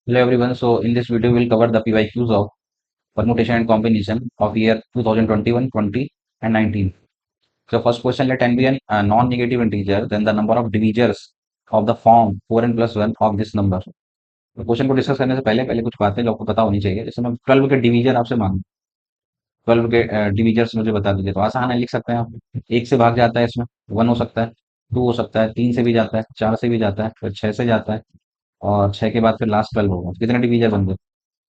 Hello everyone. So in this video we'll cover the PYQs of permutation and combination of year 2021, 20 and 19. So first question, let n be a non-negative integer, then the number of divisors of the form 4n plus 1 of this number. तो question को discuss करने से पहले पहले कुछ बातें जो आपको पता होनी चाहिए। जैसे मैं 12 के डिवीजर आपसे मांगू, 12 के डिवीजर्स मुझे बता दीजिए, तो आसान है, लिख सकते हैं आप। एक से भाग जाता है, इसमें 1 हो सकता है, 2 हो सकता है, 3 से भी जाता है, 4 से भी जाता है, फिर 6 से जाता है, और 6 के बाद फिर लास्ट 12 होगा। कितने डिवीजर बन गए?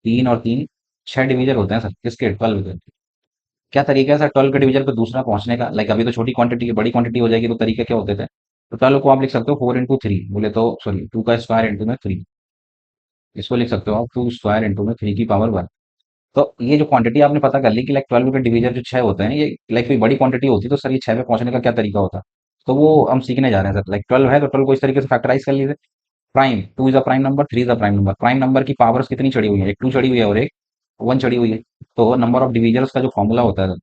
3 और 3, 6 डिवीजर होते हैं सर, किसके? 12 के। क्या तरीका है सर 12 के डिवीजर पे दूसरा पहुंचने का? लाइक अभी तो छोटी क्वांटिटी है, बड़ी क्वांटिटी हो जाएगी, तो तरीके क्या होते थे? तो 12 को आप लिख सकते हो 4 इंटू 3, बोले तो सॉरी 2 का स्क्वायर इंटू में 3। इसको लिख सकते हो आप 2 स्क्वायर इंटू में 3 की पावर 1। तो ये जो क्वांटिटी आपने पता कर ली कि लाइक 12 के डिवीजर जो 6 होते हैं, ये लाइक कोई बड़ी क्वांटिटी होती तो सर ये 6 पे पहुंचने का क्या तरीका होता? तो वो हम सीखने जा रहे हैं सर। लाइक 12 है तो 12 को इस तरीके से फैक्टराइज कर लीजिए। Prime, 2 is a prime number, 3 is a prime number. Prime number की पावर्स कितनी चढ़ी हुई है? एक 2 चढ़ी हुई है और एक 1 चढ़ी हुई है। तो नंबर ऑफ डिवीजर्स का जो फॉर्मूला होता है,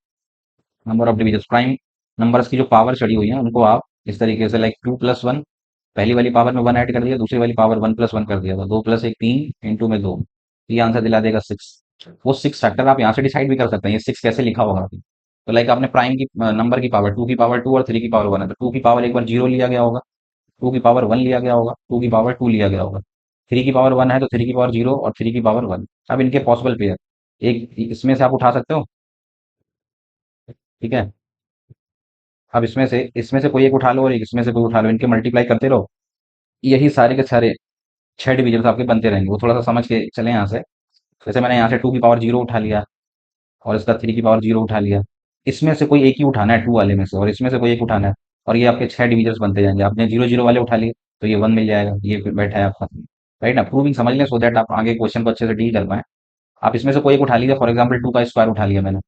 नंबर ऑफ डिवीजर्स, प्राइम नंबर्स की जो पावर चढ़ी हुई है उनको आप इस तरीके से लाइक 2 प्लस 1, पहली वाली पावर में 1 ऐड कर दिया, दूसरी वाली पावर 1 प्लस 1 कर दिया, तो 2 प्लस 1 3, इंटू में 2, ये आंसर दिला देगा 6। वो 6 फैक्टर आप यहाँ से डिसाइड भी कर सकते हैं, ये 6 कैसे लिखा होगा। तो लाइक आपने प्राइम की नंबर की पावर 2 की पावर 2 और 3 की पावर 1 है, तो 2 की पावर एक बार 0 लिया गया होगा, 2 की पावर 1 लिया गया होगा, 2 की पावर 2 लिया गया होगा, 3 की पावर 1 है तो 3 की पावर 0 और 3 की पावर 1। अब इनके पॉसिबल पेयर, एक इसमें से आप उठा सकते हो, ठीक है। अब इसमें से कोई एक उठा लो और एक इसमें से कोई उठा लो, इनके मल्टीप्लाई करते रहो, यही सारे के सारे 6 डिवीजन आपके बनते रहेंगे। वो थोड़ा सा समझ के चले यहाँ से। जैसे मैंने यहाँ से 2 की पावर 0 उठा लिया और इसका 3 की पावर 0 उठा लिया, इसमें से कोई एक ही उठाना है 2 वाले में से, और इसमें से कोई एक उठाना है, और ये आपके 6 डिवीजन बनते जाएंगे। आपने 0 0 वाले उठा लिए तो ये 1 मिल जाएगा, ये बैठा है आपका। राइट ना, प्रूविंग समझ लें सो दैट आप आगे क्वेश्चन को अच्छे से डील कर पाए। आप इसमें से कोई एक उठा लीजिए, फॉर एग्जाम्पल 2 का स्क्वायर उठा लिया मैंने,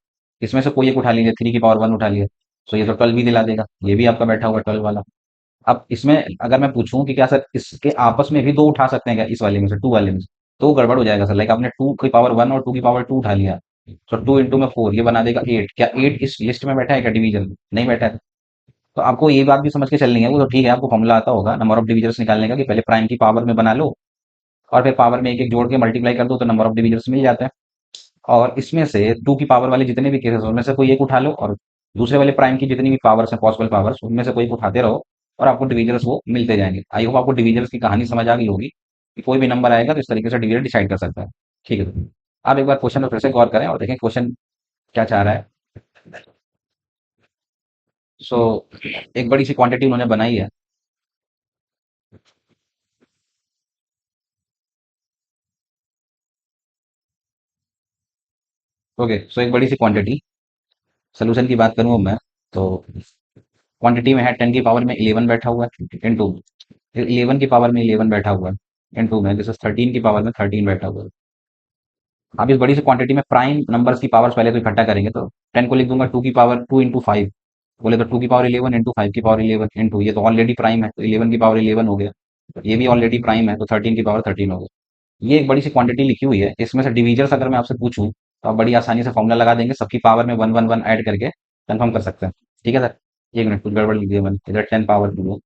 इसमें से कोई एक उठा लीजिए, 3 की पावर 1 उठा लिया, तो ये तो 12 भी दिला देगा, ये भी आपका बैठा हुआ 12 वाला। अब इसमें अगर मैं पूछूं कि क्या सर इसके आपस में भी दो उठा सकते हैं क्या, इस वाले में से, 2 वाले में से, तो गड़बड़ हो जाएगा सर। लाइक आपने 2 की पावर 1 और 2 की पावर 2 उठा लिया, तो 2 इंटू में 4, ये बना देगा 8। क्या 8 इस लिस्ट में बैठा है क्या डिवीजन में? नहीं बैठा है। तो आपको ये बात भी समझ के चलनी है, वो तो ठीक है, आपको फॉर्मूला आता होगा नंबर ऑफ डिवीजर्स निकालने का, कि पहले प्राइम की पावर में बना लो और फिर पावर में एक एक जोड़ के मल्टीप्लाई कर दो, तो नंबर ऑफ डिवीजर्स मिल जाते हैं। और इसमें से 2 की पावर वाले जितने भी केसेस उनमें से कोई एक उठा लो, और दूसरे वाले प्राइम की जितनी भी पावर्स हैं, पॉसिबल पावर्स, उनमें से कोई एक उठाते रहो, और आपको डिवीजर्स वो मिलते जाएंगे। आई होप आपको डिवीजर्स की कहानी समझ आ गई होगी, कि कोई भी नंबर आएगा तो इस तरीके से डिवीजर डिसाइड कर सकता है। ठीक है, तो आप एक बार क्वेश्चन में फिर से गौर करें और देखें क्वेश्चन क्या चाह रहा है। सो एक बड़ी सी क्वांटिटी उन्होंने बनाई है। ओके, सो एक बड़ी सी क्वांटिटी, सोल्यूशन की बात करूँ अब मैं, तो क्वांटिटी में है 10 की पावर में 11 बैठा हुआ है, इंटू 11 की पावर में 11 बैठा हुआ है, इंटू में जैसे 13 की पावर में 13 बैठा हुआ है। आप इस बड़ी सी क्वांटिटी में प्राइम नंबर्स की पावर्स पहले तो इकट्ठा करेंगे, तो 10 को लिख दूंगा 2 की पावर 2 इंटू 5, बोले तो 2 की पावर 11 इंटू 5 की पावर 11, इंटू ये तो ऑलरेडी प्राइम है तो 11 की पावर 11 हो गया, ये भी ऑलरेडी प्राइम है तो 13 की पावर 13 हो गया। ये एक बड़ी सी क्वांटिटी लिखी हुई है, इसमें से डिवीजर्स अगर मैं आपसे पूछूं तो आप बड़ी आसानी से फॉर्मुला लगा देंगे, सबकी पावर में 1 1 1 ऐड करके कंफर्म कर सकते हैं। ठीक है सर, एक मिनट, कुछ गड़बड़ लिख दिया मैंने इधर, 10 पावर 2,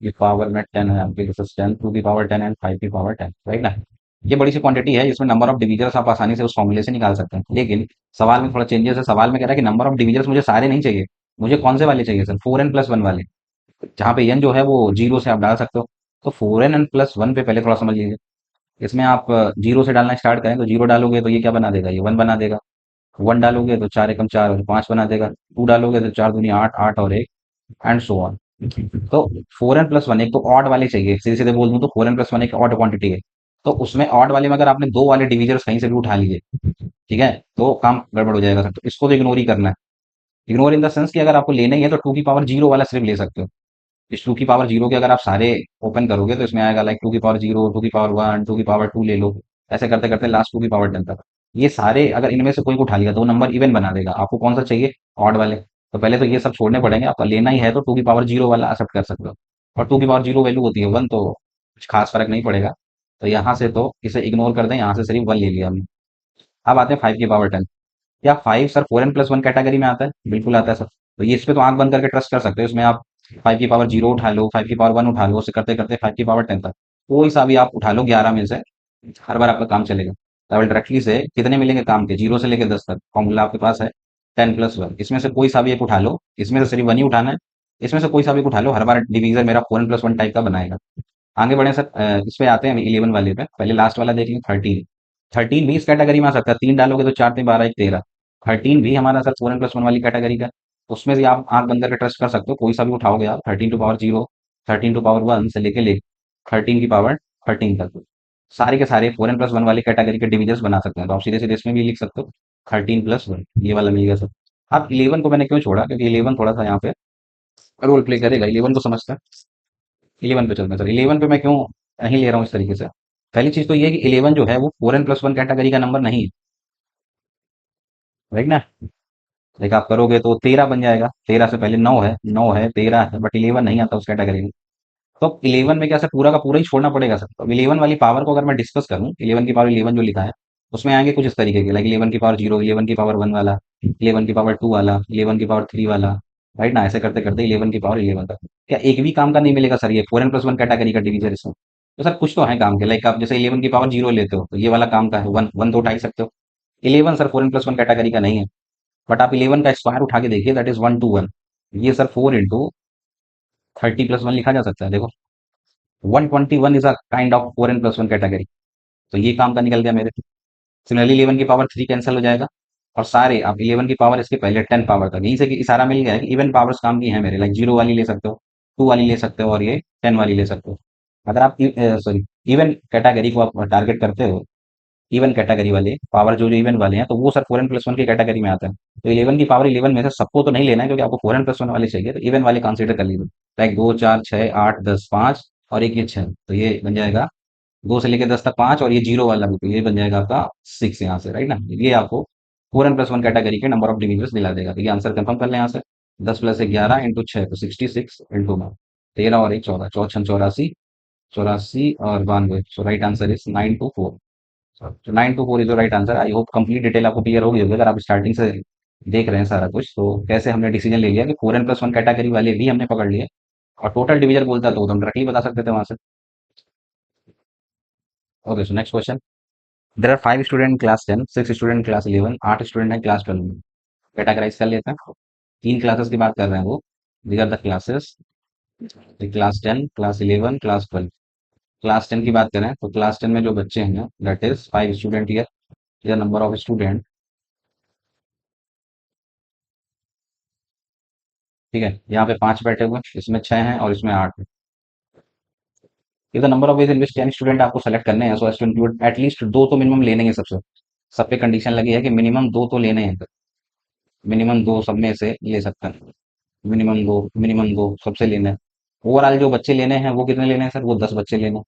ये पावर में 10 है आपके, जैसे 10 2 की पावर 10 एंड 5 की पावर 10, राइट ना। ये बड़ी सी क्वांटिटी है, इसमें नंबर ऑफ डिवीजर्स आप आसानी से उस फॉर्मूले से निकाल सकते हैं। लेकिन सवाल में थोड़ा चेंजेस है, सवाल में कह रहा है कि नंबर ऑफ डिवीजर्स मुझे सारे नहीं चाहिए, मुझे कौन से वाले चाहिए सर? 4n+1 वाले, जहाँ पे n जो है वो जीरो से आप डाल सकते हो। तो 4n+1 पे पहले थोड़ा समझ लीजिए। इसमें आप जीरो से डालना स्टार्ट करें, तो जीरो डालोगे तो ये क्या बना देगा? ये 1 बना देगा। 1 डालोगे तो 4 एकम 4 और 5 बना देगा। 2 डालोगे तो 4 दूनी 8, 8 और 1, एंड सो ऑन। तो 4n+1 एक तो ऑड वाले चाहिए, सीधे सीधे बोल दूं तो 4n+1 एक ऑड क्वांटिटी है। तो उसमें ऑड वाले में अगर आपने दो वाले डिवीजर्स कहीं से भी उठा लिए, ठीक है, तो काम गड़बड़ हो जाएगा सर। तो इसको तो इग्नोर ही करना है। इग्नोर इन द सेंस कि अगर आपको लेना ही है तो 2 की पावर 0 वाला सिर्फ ले सकते हो। इस 2 की पावर 0 के अगर आप सारे ओपन करोगे तो इसमें आएगा लाइक 2 की पावर 0, 2 की पावर 1, 2 की पावर 2 ले लो, ऐसे करते करते लास्ट 2 की पावर 10 तक। ये सारे अगर इनमें से कोई को उठा लिया, दो नंबर इवन बना देगा। आपको कौन सा चाहिए? ऑड वाले। तो पहले तो ये सब छोड़ने पड़ेंगे, आपका लेना ही है तो 2 की पावर 0 वाला एक्सेप्ट कर सकते हो। और 2 की पावर 0 वैल्यू होती है 1, तो कुछ खास फर्क नहीं पड़ेगा। तो यहाँ से तो इसे इग्नोर कर दें, यहाँ से सिर्फ 1 ले लिया हमने। अब आते हैं 5 की पावर 10। क्या 5 सर 4n+1 कैटेगरी में आता है? बिल्कुल आता है सर। तो ये इस पे तो आंख बंद करके ट्रस्ट कर सकते हो, इसमें आप फाइव की पावर जीरो उठा लो, फाइव की पावर वन उठा लो, उसे करते करते फाइव की पावर टेन तक कोई सा भी आप उठा लो 11 में से, हर बार आपका काम चलेगा। डबल डायरेक्टली से कितने मिलेंगे काम के, जीरो से लेकर 10 तक फॉर्मूला आपके पास है 10+1। इसमें से कोई सा भी एक उठा लो, इसमें से सिर्फ वन ही उठाना है, इसमें से कोई सा भी एक उठा लो, हर बार डिवीजन मेरा 4n+1 टाइप का बनाएगा। आगे बढ़े सर, इस पे आते हैं 11 वाले पे। पहले लास्ट वाला देख लें 13। 13 भी इस कैटेगरी में आ सकता है, तीन डालोगे तो चार तीन 12 एक 13। 13 भी हमारा सर 4n+1 वाली कैटेगरी का। उसमें से आप आंख बंद करके ट्रस्ट कर सकते हो, कोई सा भी उठाओगे आप, 13 टू पावर 0, 13 टू पावर 1 से लेके 13 की पावर 13 तक सारे के सारे 4n+1 वाली कैटेगरी के डिविजन्स बना सकते हैं। तो आप सीधे सीधे इसमें भी लिख सकते हो 13+1, ये वाला मिल गया सर। आप 11 को मैंने क्यों छोड़ा, क्योंकि 11 थोड़ा सा यहाँ पे रोल प्ले करेगा, 11 को समझते हैं। 11 पे चलते हैं सर। 11 पे मैं क्यों नहीं ले रहा हूँ इस तरीके से, पहली चीज तो ये है कि 11 जो है वो 4n+1 कैटेगरी का नंबर नहीं है, राइट ना। लाइक आप करोगे तो 13 बन जाएगा, 13 से पहले 9 है, 9 है, 13 है, बट 11 नहीं आता उस कैटेगरी में। तो 11 में क्या सर, पूरा का पूरा ही छोड़ना पड़ेगा सर। तो 11 वाली पावर को अगर मैं डिस्कस करूँ, 11 की पावर 11 जो लिखा है उसमें आएंगे कुछ इस तरीके के, लाइक 11 की पावर 0, 11 की पावर 1 वाला, 11 की पावर 2 वाला, 11 की पावर 3 वाला, राइट ना। ऐसे करते करते 11 की पावर 11 तक। क्या एक भी काम का नहीं मिलेगा सर ये 4n+1 कैटेगरी का डिवीजन इसमें? तो सर कुछ तो है काम के, लाइक आप जैसे 11 की पावर 0 लेते हो तो ये वाला काम का है, वन वन तो उठा ही सकते हो। 11 सर 4n+1 कैटेगरी का नहीं है, बट आप 11 का स्क्वायर उठा के देखिए, दैट इज 1 to 1। ये सर 4 × 30+1 लिखा जा सकता है, देखो 121 is a kind of 4n+1 category. तो ये काम का निकल गया मेरे। सिमिलरली 11 की पावर 3 कैंसिल हो जाएगा, और सारे आप 11 की पावर इसके पहले 10 पावर तक, यहीं से कि इशारा मिल गया है कि इवन पावर्स काम की है मेरे, लाइक जीरो वाली ले सकते हो, टू वाली ले सकते हो, और ये 10 वाली ले सकते हो। अगर आप सॉरी इवन कैटेगरी को आप टारगेट करते हो, इवन कैटेगरी वाले पावर जो जो इवन वाले हैं, तो वो सर 4n+1 की कैटेगरी में आता है। तो 11 की पावर 11 में से सबको तो नहीं लेना है, क्योंकि आपको 4n+1 वाले चाहिए, तो इवन वाले कंसीडर कर लीजिए। लाइक 2 4 6 8 10 5, और एक ये 6, तो ये बन जाएगा 2 से लेकर 10 तक 5, और ये जीरो वाला भी, तो ये बन जाएगा आपका 6 यहाँ से, राइट ना। ये आपको 4n+1 कैटेगरी के नंबर ऑफ डिविजन्स दिला देगा। तो ये आंसर कंफर्म कर लें यहाँ से। 10 + 11 × 6 तो 66 इंटू 13 और 1 14, 4 × 6 = 84, 84 और 92। सो राइट आंसर इज 9 to 4। तो 9 to 4 is the right answer. I hope complete detail आपको क्लियर होगी होगी, अगर आप स्टार्टिंग से देख रहे हैं सारा कुछ, तो कैसे हमने डिसीजन ले लिया कि 4n+1 कैटेगरी वाले भी हमने पकड़ लिए, और टोटल डिवीजन बोलता तो हम डायरेक्टली बता सकते थे वहां से। Okay, so next question. There are 5 student class 10, 6 student class 11, 8 student हैं क्लास 12 में। कैटेगराइज कर लेते हैं। तीन क्लासेस की बात कर रहे हैं वो। These are the classes, class 10, class 11, class 12। Class 10 की बात करें तो क्लास 10 में जो बच्चे हैं दैट इज 5 स्टूडेंट ईयर, या नंबर ऑफ स्टूडेंट, ठीक है। यहाँ पे 5 बैठे हुए हैं, इसमें 6 हैं और इसमें 8 है। The number of ways in which 10 student आपको सेलेक्ट करने हैं, so as to include at least दो तो मिनिमम लेने हैं सबसे। सब पे कंडीशन लगी है कि मिनिमम दो तो लेने हैं, मिनिमम दो सब में से ले सकते हैं। मिनिमम दो सबसे लेना है। ओवरऑल जो बच्चे लेने हैं वो कितने लेने हैं सर, वो 10 बच्चे लेने हैं।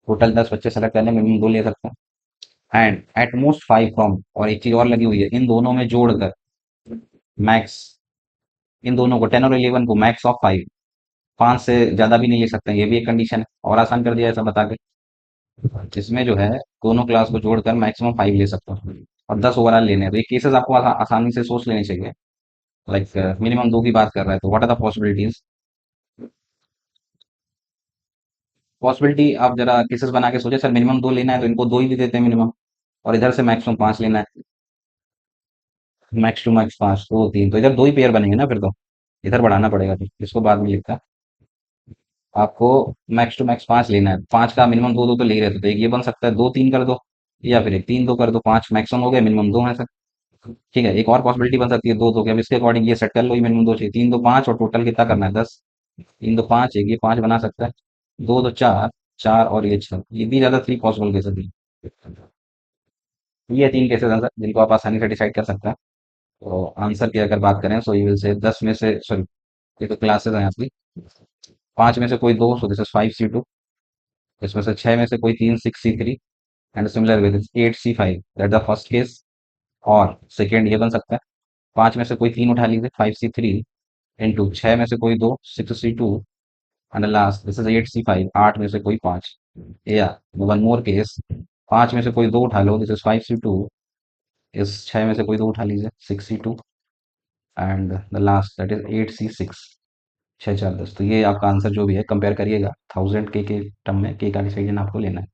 टोटल 10 बच्चे सेलेक्ट करने, मिनिमम दो ले सकते हैं। एंड एट मोस्ट 5 फ्रॉम, और एक चीज और लगी हुई है, इन दोनों में जोड़कर मैक्स, इन दोनों को 10 और 11 को मैक्स ऑफ 5, 5 से ज्यादा भी नहीं ले सकते हैं, ये भी एक कंडीशन है। और आसान कर दिया ऐसा बता के, इसमें जो है दोनों क्लास को जोड़कर मैक्सिमम 5 ले सकते हैं, और 10 ओवरऑल लेने हैं। तो ये केसेस आपको आसानी से सोच लेने चाहिए। लाइक मिनिमम दो की बात कर रहा है, तो what are the possibilities. Possibility आप जरा केसेस बना के सोचे, सर मिनिमम दो लेना है तो इनको दो ही दे देते हैं मिनिमम, और इधर से मैक्सिमम 5 लेना है, मैक्स टू मैक्स 5, दो तीन, तो इधर दो ही पेयर बनेंगे ना फिर तो। इधर बढ़ाना पड़ेगा, तो इसको बाद में लिखता। आपको मैक्स टू मैक्स 5 लेना है, 5 का मिनिमम दो दो तो ले ही रहे थे, तो एक ये बन सकता है, दो तीन कर दो, या फिर एक तीन दो कर दो, 5 मैक्सिमम हो गया, मिनिमम दो है सर। ठीक है, एक और पॉसिबिलिटी बन सकती है दो दो की, अब इसके अकॉर्डिंग ये सेट कर लो, मिनिमम दो चाहिए, तीन दो पाँच, और टोटल कितना करना है 10। तीन दो पाँच, एक ये 5 बना सकता है, दो दो चार, चार और ये 6, ये भी ज्यादा 3 पॉसिबल केसेस थी। ये तीन केसेस हैं सर जिनको आप आसानी से डिसाइड कर सकते हैं। तो आंसर की अगर बात करें, सो यू विल से 10 में से, सॉरी ये तो क्लासेस हैं आपकी, 5 में से कोई दो, सो दिस इज 5C2। इसमें से 6 में से कोई तीन, 6C3। And similar with 8C5, that the first case. और सेकेंड ये बन सकता है, 5 में से कोई तीन उठा लीजिए, 5C3 इंटू 6 में से कोई दो, 6C2। And last this is 8C5, 8 में से कोई पाँच, या वन मोर केस, 5 में से कोई दो उठा लो, दिस इज 5C2। इस 6 में से कोई दो उठा लीजिए, 6C2। And the last that is 8C6। छः चार दस, तो ये आपका आंसर जो भी है कंपेयर करिएगा 1000 के टर्म में, के का डिसीजन आपको लेना है।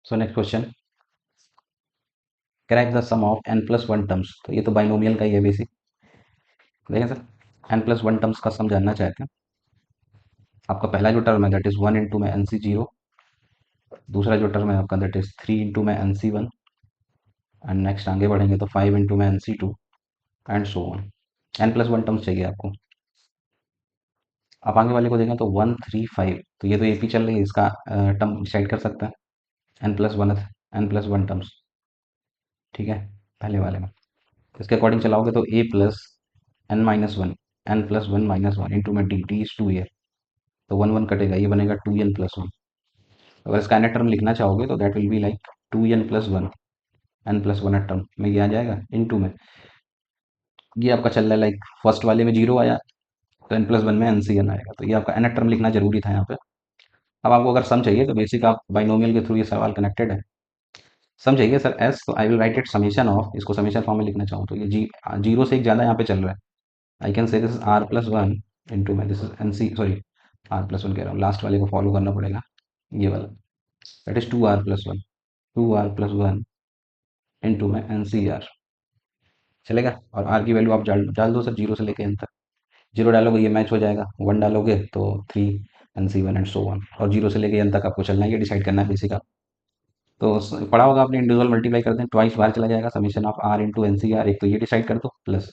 So next question, crack the sum of n plus one terms. तो ये तो बाइनोमियल का ही है बेसिक। देखें sir, n plus one terms का सम जानना चाहते हैं। आपका पहला जो टर्म है दैट इज वन इंटू में एन सी जीरो, दूसरा जो टर्म है आपका दैट इज थ्री इंटू में n C one, and next आगे बढ़ेंगे तो फाइव इंटू में n C two, and so on. n plus one terms चाहिए आपको। आप आगे वाले को देखें तो वन थ्री फाइव, तो ये तो ए पी चल रही है, इसका टर्म डिसाइड कर सकते हैं। N plus one, n plus one terms, ठीक है, पहले वाले में। इसके अकॉर्डिंग चलाओगे तो a plus n minus one, n plus one minus one into में d, d is two here, तो वन वन कटेगा, ये बनेगा टू एन प्लस वन। अगर इसका एन टर्म लिखना चाहोगे तो that will be like two n plus one, n plus one term में ये आ जाएगा इंटू में, ये आपका चल रहा है लाइक फर्स्ट वाले में जीरो आया, तो एन प्लस वन में एन सी एन आएगा, तो ये आपका एन टर्म लिखना जरूरी था यहाँ पे। अब आपको अगर सम चाहिए तो बेसिक आप बाइनोमियल के थ्रू ये सवाल कनेक्टेड है। सम चाहिए सर एस, तो आई will write it summation of, इसको समीशन फॉर्म में लिखना चाहूँ तो ये जी जीरो से एक ज़्यादा यहाँ पे चल रहा है। I can say this is r plus one into में this is n c, sorry r plus one कह रहा हूँ, लास्ट वाले को फॉलो करना पड़ेगा, ये वाला that is two r plus one, two r plus one into में एन सी आर, चलेगा। और आर की वैल्यू आप डाल डाल दो सर जीरो से लेके एन तक, जीरो डालोगे ये मैच हो जाएगा, वन डालोगे तो three, n C one and so on, और जीरो से लेके एन तक आपको चलना है, ये डिसाइड करना है बेसिक आप। तो पढ़ा होगा आपने, इंडिविजुअल मल्टीप्लाई करते हैं ट्वाइस बाहर चला जाएगा, summation of r into n C r, एक तो ये डिसाइड कर दो, प्लस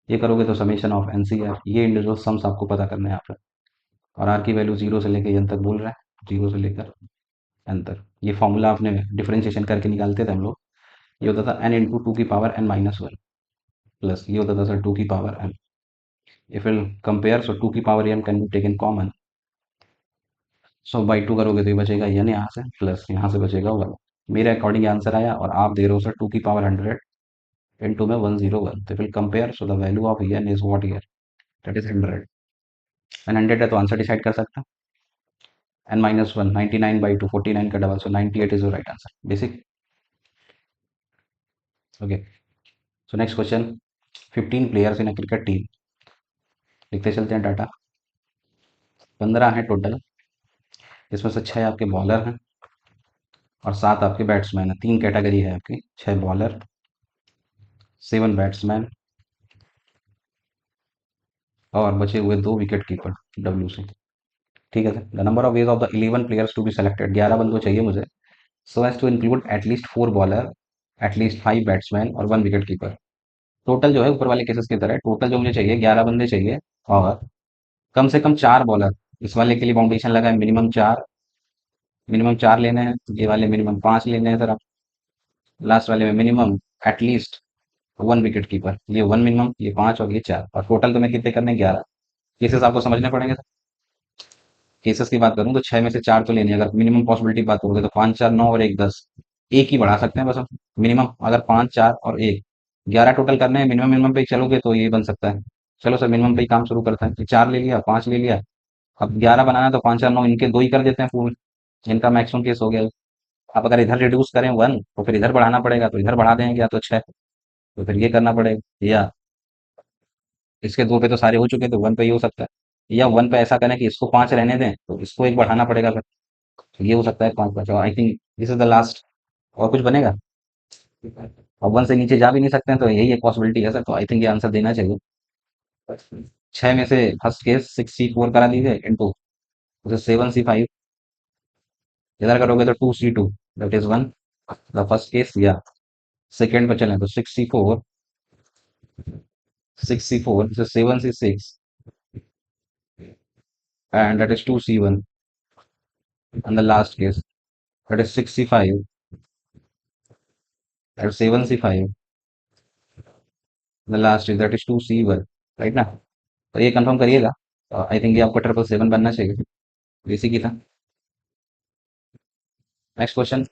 ये करोगे तो summation of n C r, ये इंडिविजुअल सम्स आपको पता करना है यहाँ पर। और आर की वैल्यू जीरो से लेकर एन तक बोल रहा है, जीरो से लेकर एन तक, ये फॉर्मूला आपने डिफरेंशिएशन करके निकालते थे हम लोग, ये होता था एन इंटू टू की power n minus one, plus ये होता था सर टू की power n. If will compare, so two की power n can be taken common, so by two करोगे तो ये बचेगा एन यहाँ से, प्लस यहाँ से बचेगा वन। मेरे अकॉर्डिंग आंसर आया, और आप दे रहे हो सर टू की पावर हंड्रेड इंटू में वन जीरो वन, तो will compare, so the value of n is what here, that is hundred. N hundred है तो आंसर डिसाइड कर सकते हैं, n minus one, ninety nine by two, forty nine का double, so ninety eight is the right answer basic. Okay, so next question, 15 players in a cricket team, लिखते चलते हैं data. 15 हैं टोटल, इसमें से 6 आपके बॉलर हैं और 7 आपके बैट्समैन हैं, तीन कैटेगरी है आपकी, 6 बॉलर, 7 बैट्समैन, और बचे हुए 2 विकेट कीपर डब्ल्यू से। ठीक है sir, the number of ways of the 11 players to be selected, 11 बंदो चाहिए मुझे, so as to include at least 4 bowler, at least 5 batsman और 1 विकेट कीपर। टोटल जो है ऊपर वाले केसेस की तरह टोटल जो मुझे चाहिए 11 बंदे चाहिए, और कम से कम 4 बॉलर, इस वाले के लिए फाउंडेशन लगा है मिनिमम 4, मिनिमम 4 लेने हैं, ये वाले मिनिमम 5 लेने हैं सर आप, लास्ट वाले में मिनिमम एटलीस्ट 1 विकेट कीपर, ये 1 मिनिमम, ये 5 और ये 4, और टोटल तुम्हें कितने करने हैं 11। केसेस आपको समझने पड़ेंगे सर। केसेस की बात करूं तो 6 में से 4 तो लेने हैं, अगर मिनिमम पॉसिबिलिटी की बात करोगे तो 5 4 9 और एक 10, एक ही बढ़ा सकते हैं बस हम, मिनिमम अगर 5 4 और एक 11 टोटल करने हैं, मिनिमम मिनिमम पे ही चलोगे तो ये बन सकता है। चलो सर मिनिमम पे ही काम शुरू करते हैं, तो 4 ले लिया, 5 ले लिया, अब 11 बनाना है तो 5 4 9 इनके दो ही कर देते हैं फूल, इनका मैक्सिमम केस हो गया। अब अगर इधर रिड्यूस करें 1 तो फिर इधर बढ़ाना पड़ेगा, तो इधर बढ़ा देंगे या तो 6, तो फिर ये करना पड़ेगा, या इसके 2 पे तो सारे हो चुके तो 1 पे ही हो सकता है, या 1 पे ऐसा करें कि इसको 5 रहने दें तो इसको एक बढ़ाना पड़ेगा फिर, तो ये हो सकता है 5 5, और I think this is the last. और कुछ बनेगा, अब 1 से नीचे जा भी नहीं सकते हैं, तो यही एक पॉसिबिलिटी है सर, तो आई थिंक ये आंसर देना चाहिए। 6 में से फर्स्ट केस 6C4 करा दीजिए इंटू उसे 7C5, इधर करोगे तो 2C2, that is 1 the first case, या सेकेंड पे चलें तो 6C4, 6C4 7C6, and that is 2C1, and the last case that is 6C5, that is 7C5, the last is that is 2C1, right ना। तो ये confirm करिएगा, I think ये आपको 777 बनना चाहिए, बेसिक ही था। Next question,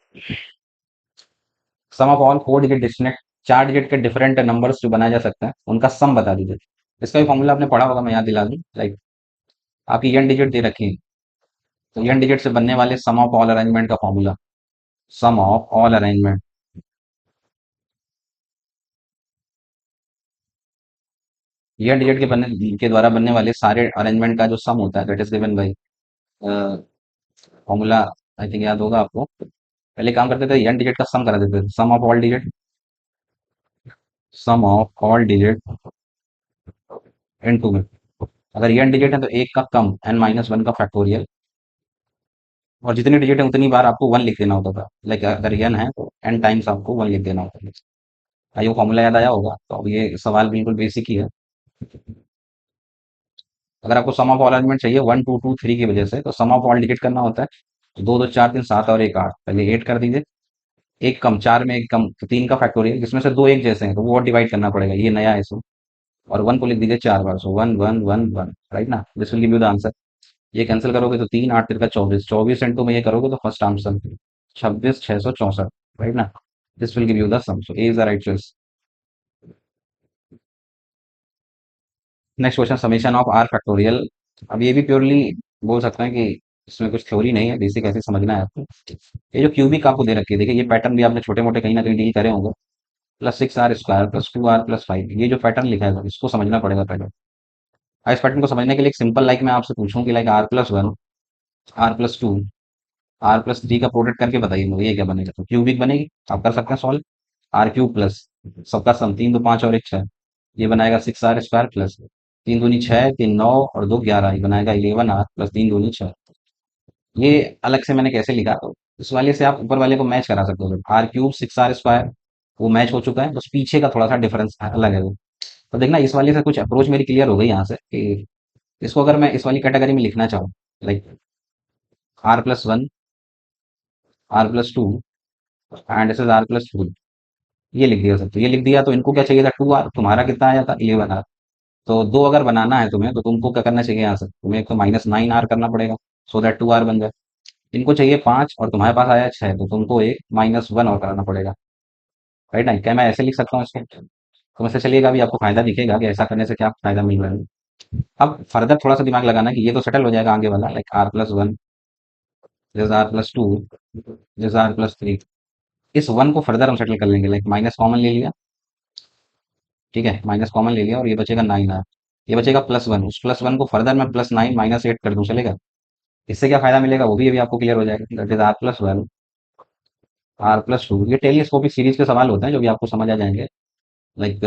sum of all 4 digit distinct, 4 digit के डिफरेंट नंबर्स जो बनाए जा सकते हैं उनका सम बता दीजिए। इसका भी फॉर्मूला आपने पढ़ा होगा, मैं याद दिला दूं, लाइक आपकी एन डिजिट दे रखी है, तो एन डिजिट से बनने वाले सम ऑफ ऑल अरेंजमेंट का formula, sum of all arrangement, real digit के द्वारा बनने वाले सारे अरेंजमेंट का जो सम होता है that is given by formula, I think याद होगा आपको। पहले काम करते थे n डिजिट का सम करा देते थे, sum of all digit, sum of all digit into में। अगर n डिजिट है तो एक का कम n-1 का फैक्टोरियल, और जितनी डिजिट है उतनी बार आपको वन लिख देना होता था। लाइक अगर n है तो n टाइम्स आपको वन लिख देना होता था। आइए फॉर्मूला याद आया होगा, तो अब ये सवाल बिल्कुल बेसिक ही है। अगर आपको सम ऑफ ऑल एलिमेंट चाहिए 1 2 2 3 की वजह से, तो सम ऑफ ऑल डिजिट करना होता है। तो 2 2 4 3 7 और एक 8, पहले 8 कर दीजिए। एक कम, 4 में एक कम, तो 3 का फैक्टोरियल जिसमें से दो एक जैसे हैं तो वो डिवाइड करना पड़ेगा, ये नया है इसमें। और 1 को लिख दीजिए 4 बार, सो 1 1 1 1, राइट ना, this will give you the answer. ये कैंसिल करोगे तो 3 8 3 का 24, 24 इंटू में ये करोगे तो फर्स्ट आंसर 26 664, राइट ना। This will give you the sum, so A is the right choice. Next question, summation of r factorial. अब ये भी प्योरली बोल सकते हैं कि इसमें कुछ थ्योरी नहीं है, बेसिक ऐसे समझना है आपको। ये जो क्यूबिक आपको दे रखी है, देखिए ये पैटर्न भी आपने छोटे मोटे कहीं ना कहीं डील करे होंगे। +6r² +2r+5, ये जो पैटर्न लिखा है इसको समझना पड़ेगा पहले। इस पैटर्न को समझने के लिए एक सिंपल लाइक मैं आपसे पूछूं कि लाइक r+1 r+2 r+3 का प्रोडक्ट करके बताइए मुझे ये क्या बनेगा, तो क्यूबिक बनेगी। आप कर सकते हैं सॉल्व। r³ प्लस सबका सम 3 2 5 और 1 6, ये बनाएगा 6r² प्लस 3 दूनी 6 3 9 और 2 11, ये बनाएगा 11r प्लस 3 दूनी 6। ये अलग से मैंने कैसे लिखा, तो इस वाले से आप ऊपर वाले को मैच करा सकते हो। r³ 6r², वो मैच हो चुका है, बस पीछे का थोड़ा सा डिफरेंस अलग है वो। तो देखना इस वाले से कुछ अप्रोच मेरी क्लियर हो गई यहाँ से कि इसको अगर मैं इस वाली कैटेगरी में लिखना चाहूँ, like r+1 r+2 and this is r+3, ये लिख दिया सर। तो ये लिख दिया, तो इनको क्या चाहिए था 2r, तुम्हारा कितना आया था 11r। तो दो अगर बनाना है तुम्हें तो तुमको क्या करना चाहिए, यहाँ से तुम्हें एक तो -9r करना पड़ेगा, सो दैट 2r बन जाए। इनको चाहिए 5 और तुम्हारे पास आया 6, तो तुमको एक -1 और कराना पड़ेगा, राइट ना। क्या मैं ऐसे लिख सकता हूँ इसको, तो वैसे चलिएगा, अभी आपको फायदा दिखेगा कि ऐसा करने से क्या फायदा मिल रहा है। अब फर्दर थोड़ा सा दिमाग लगाना कि ये तो सेटल हो जाएगा आगे वाला, like r+1 this r+2 this r+3। इस वन को फर्दर हम सेटल कर लेंगे, लाइक माइनस कॉमन ले लिया, ठीक है, माइनस कॉमन ले लिया और ये बचेगा 9r। ये बचेगा +1, उस +1 को फर्दर मैं +9 -8 कर दूं, चलेगा। इससे क्या फायदा मिलेगा वो भी अभी आपको क्लियर हो जाएगा, दैट इज r+1 r+2। ये टेलीस्कोपिक सीरीज के सवाल होते हैं जो भी आपको समझ आ जाएंगे। लाइक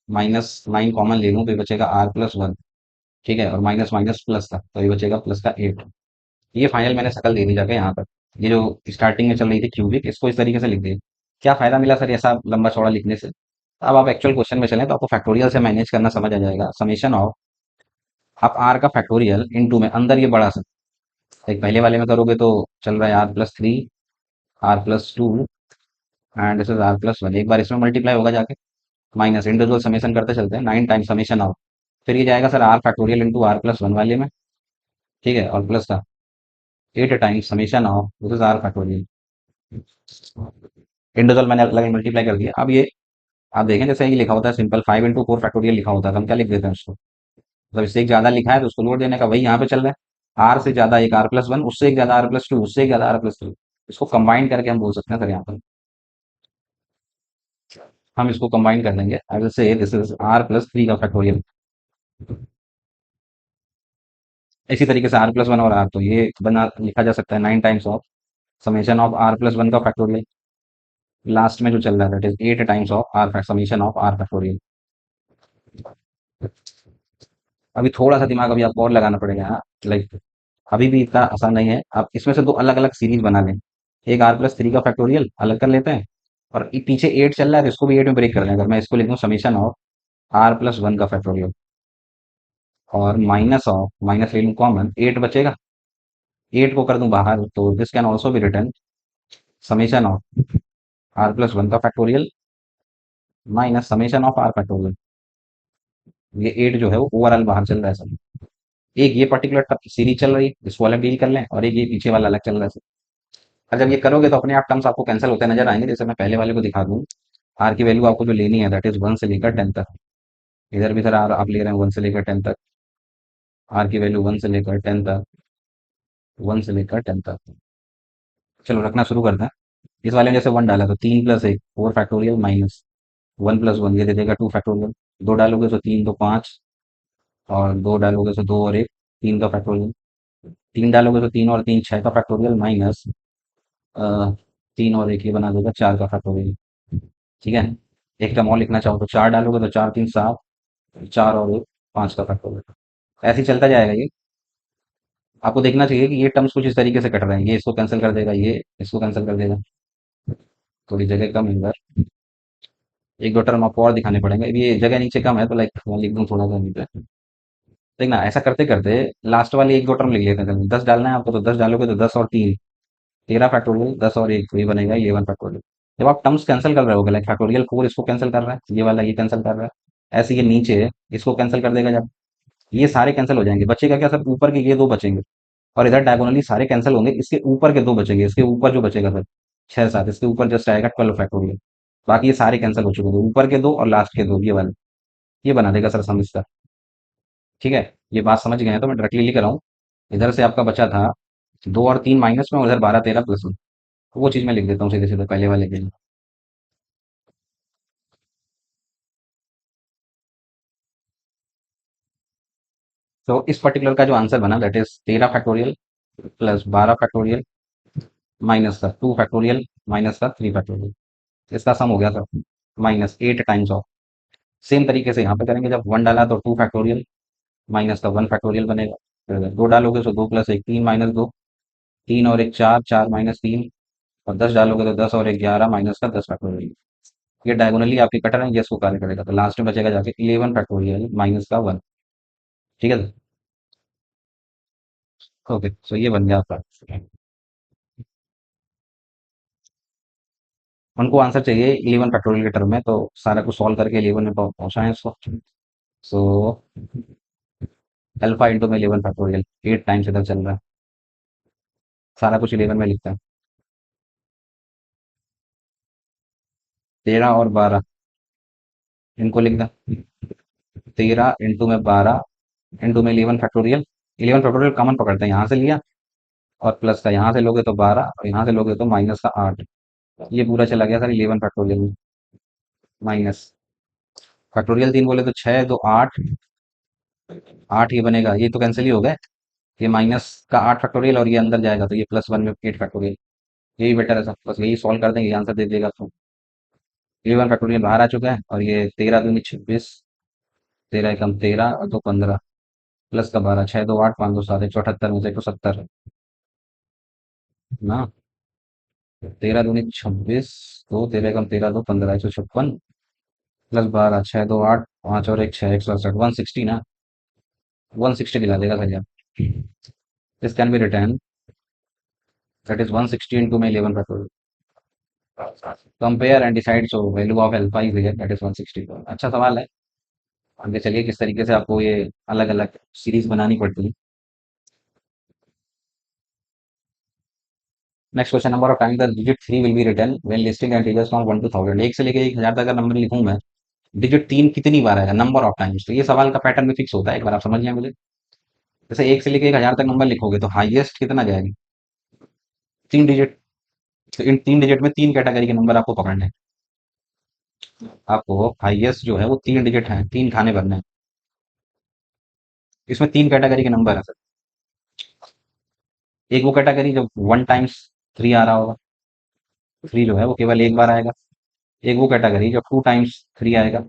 -9 कॉमन ले लूँ तो ये बचेगा r+1, ठीक है, और माइनस माइनस प्लस था तो ये बचेगा प्लस का 8। ये फाइनल मैंने शकल दे दी जाके यहाँ पर। ये जो स्टार्टिंग में चल रही थी क्यूबिक, इसको इस तरीके से लिख दिए। क्या फायदा मिला सर ऐसा लंबा चौड़ा लिखने से। अब आप एक्चुअल क्वेश्चन में चलें तो आपको फैक्टोरियल से मैनेज करना समझ आ जाएगा। समेशन ऑफ आप आर का फैक्टोरियल इनटू में अंदर ये बड़ा सा, एक पहले वाले में करोगे तो चल रहा है r+3 r+2 and this is r+1, एक बार इसमें मल्टीप्लाई होगा जाके, माइनस इंडिविजुअल समेशन करते चलते हैं 9 टाइम्स समेशन ऑफ, फिर ये जाएगा sir are factorial into r+1 वाले में, ठीक है, और प्लस का 8 times summation of this is r factorial. Individual मैंने अलग मल्टीप्लाई कर दिया। अब ये आप देखें जैसे ये लिखा होता है सिंपल 5 × 4 फैक्टोरियल लिखा होता है, तो हम क्या लिख देते हैं उसको, मतलब इससे एक ज्यादा लिखा है तो उसको लोड देने का, वही यहाँ पे चल रहा है। आर से ज्यादा एक r+1, उससे एक ज्यादा r+2, उससे एक ज्यादा r+3, इसको कंबाइन करके हम बोल सकते हैं सर यहाँ पर। हम इसको कंबाइन कर देंगे, I will say this is r+3 का फैक्टोरियल। इसी तरीके से r+1 और r, तो ये बना लिखा जा सकता है 9 times of summation of r+1 का फैक्टोरियल। लास्ट में जो चल रहा है that is 8 times of r summation of r factorial. अभी थोड़ा सा दिमाग अभी आपको और लगाना पड़ेगा, लाइक अभी भी इतना आसान नहीं है। आप इसमें से दो अलग अलग सीरीज बना लें, एक r+3 का फैक्टोरियल अलग कर लेते हैं, और पीछे 8 चल रहा है तो इसको भी 8 में ब्रेक कर दें। अगर मैं इसको लिखूं समेशन ऑफ r+1 का फैक्टोरियल और माइनस ऑफ, माइनस ले लूं कॉमन, 8 बचेगा, 8 को कर दूं बाहर, तो this can also be written summation of r+1 का factorial minus summation of r factorial. ये 8 जो है वो ओवरऑल बाहर चल रहा है सब। एक ये पर्टिकुलर सीरीज चल रही है, इसको अलग डील कर लें, और एक ये पीछे वाला अलग चल रहा है। और जब ये करोगे तो अपने आप टर्म्स आपको कैंसिल होते नजर आएंगे। जैसे मैं पहले वाले को दिखा दूं, आर की वैल्यू आपको जो लेनी है दैट इज 1 से लेकर 10 तक। इधर भी सर आर आप ले रहे हैं 1 से लेकर 10 तक, आर की वैल्यू 1 से लेकर 10 तक, 1 से लेकर 10 तक। चलो रखना शुरू करते हैं। इस वाले में जैसे 1 डाला तो 3 + 1 4 फैक्टोरियल माइनस 1 + 1 ये दे देगा 2 फैक्टोरियल। 2 डालोगे तो 3 2 5 और दो डालोगे तो दो और एक, तीन का फैक्टोरियल। तीन डालोगे तो तीन और तीन छः का फैक्टोरियल माइनस तीन और एक ये बना देगा चार का फैक्टोरियल। ठीक है। एक टर्म और लिखना चाहो तो चार डालोगे तो चार तीन सात, चार और एक पाँच का फैक्टोरियल। ऐसे ही चलता जाएगा ये। आपको देखना चाहिए कि ये टर्म्स कुछ इस तरीके से कट रहे हैं, ये इसको कैंसिल कर देगा, ये इसको कैंसिल कर देगा। थोड़ी जगह कम है इधर, एक दो टर्म आपको और दिखाने पड़ेंगे। अब ये जगह नीचे कम है तो लाइक मैं लिख दूँ थोड़ा सा नीचे। देखना ऐसा करते करते लास्ट वाली एक दो टर्म लिख लेते हैं। दस डालना है आपको तो दस डालोगे तो दस और तीन तेरह फैक्टोरियल, दस और एक तो ये बनेगा 11 फैक्टोरियल। जब आप टर्म्स कैंसिल कर रहे होगे लाइक फैक्टोरियल फोर इसको कैंसिल कर रहा है, ये वाला ये कैंसिल कर रहा है, ऐसे ये नीचे इसको कैंसिल कर देगा। जब ये सारे कैंसिल हो जाएंगे बचेगा क्या, सर ऊपर के ये दो बचेंगे। और इधर डायगोनली सारे कैंसिल होंगे, इसके ऊपर के दो बचेंगे, इसके ऊपर जो बचेगा सर छह सात, इसके ऊपर जस्ट आएगा 12 फैक्टोरियल। बाकी ये सारे कैंसिल हो चुके हैं, ऊपर के दो और लास्ट के दो ये वाले। ये बना देगा सर सम इसका। ठीक है। ये बात समझ गए हैं तो मैं डायरेक्टली लिख रहा हूँ। इधर से आपका बचा था दो और तीन माइनस में, उधर बारह तेरह प्लस में। वो चीज मैं लिख देता हूँ सीधे सीधे पहले वाले के लिए। तो इस पर्टिकुलर का जो आंसर बना that is 13 factorial plus 12 factorial minus का 2 फैक्टोरियल माइनस का 3 फैक्टोरियल। इसका सम हो गया sir minus 8 times of. Same तरीके से यहाँ पे करेंगे, जब वन डाला तो 2 फैक्टोरियल माइनस का 1 फैक्टोरियल बनेगा। फिर अगर दो डालोगे तो दो प्लस एक तीन माइनस दो, तीन और एक चार, चार माइनस तीन, और दस डालोगे तो दस और एक ग्यारह माइनस का 10 फैक्टोरियल। ये डायगोनली आपके कटर है, ये इसको कार्य करेगा तो लास्ट में बचेगा जाके 11 फैक्टोरियल माइनस का 1। ठीक है। ओके सो ये बन गया आपका। उनको आंसर चाहिए 11 फैक्टोरियल के टर्म में, तो सारा कुछ सॉल्व करके 11 में पहुंचाएं इसको। सो अल्फा इंटू में 11 फैक्टोरियल 8 टाइम्स इधर चल रहा है, सारा कुछ 11 में लिखता है। 13 और 12 इनको लिख दा। 13 इंटू में 12 इंटू में 11 फैक्टोरियल। 11 फैक्टोरियल कॉमन पकड़ते हैं, यहाँ से लिया और प्लस का यहाँ से लोगे तो 12 और यहाँ से लोगे तो माइनस का 8। ये पूरा चला गया सर 11 फैक्टोरियल में। माइनस फैक्टोरियल तीन बोले तो छः दो आठ, आठ ये बनेगा, ये तो कैंसिल ही हो गए। ये माइनस का 8 फैक्टोरियल और ये अंदर जाएगा तो ये प्लस वन में 8 फैक्टोरियल। यही बेटर है सर, बस यही सॉल्व कर देंगे, ये आंसर दे देगा आपको। 11 फैक्टोरियल बाहर आ चुका है और ये तेरह दूनी छब्बीस, तेरह एकम तेरह और दो पंद्रह, प्लस का बारह, छः दो आठ, पाँच दो सात, 178 में से 170 ना। तेरह दूनी छब्बीस, दो तेरह एकम तेरह, दो पंद्रह, 156 प्लस बारह, छः दो आठ, पाँच और एक छः, 168, 160 ना। 160 दिला देगा भैया। This can be return that is 160 into में 11 factorial. Compare and decide so value of alpha is here that is 160। अच्छा सवाल है। आगे चलिए किस तरीके से आपको ये अलग अलग सीरीज बनानी पड़ती है। Next question, number of times the digit 3 will be written when listing integers from 1 to 1000। एक से लेके 1000 तक अगर नंबर लिखूं मैं, डिजिट तीन कितनी बार आएगा, नंबर ऑफ टाइम्स। तो ये सवाल का पैटर्न भी फिक्स होता है, एक बार आप समझ जाए मुझे। जैसे एक से लेके 1000 तक नंबर लिखोगे तो हाईएस्ट कितना जाएगी, 3 डिजिट। तो इन 3 डिजिट में तीन कैटेगरी के नंबर आपको पकड़ने हैं। आपको हाईएस्ट जो है वो 3 डिजिट है, तीन खाने भरने हैं। इसमें तीन कैटेगरी के नंबर है सर। एक वो कैटेगरी जब 1 टाइम्स 3 आ रहा होगा, थ्री जो है वो केवल एक बार आएगा। एक वो कैटेगरी जब 2 टाइम्स 3 आएगा,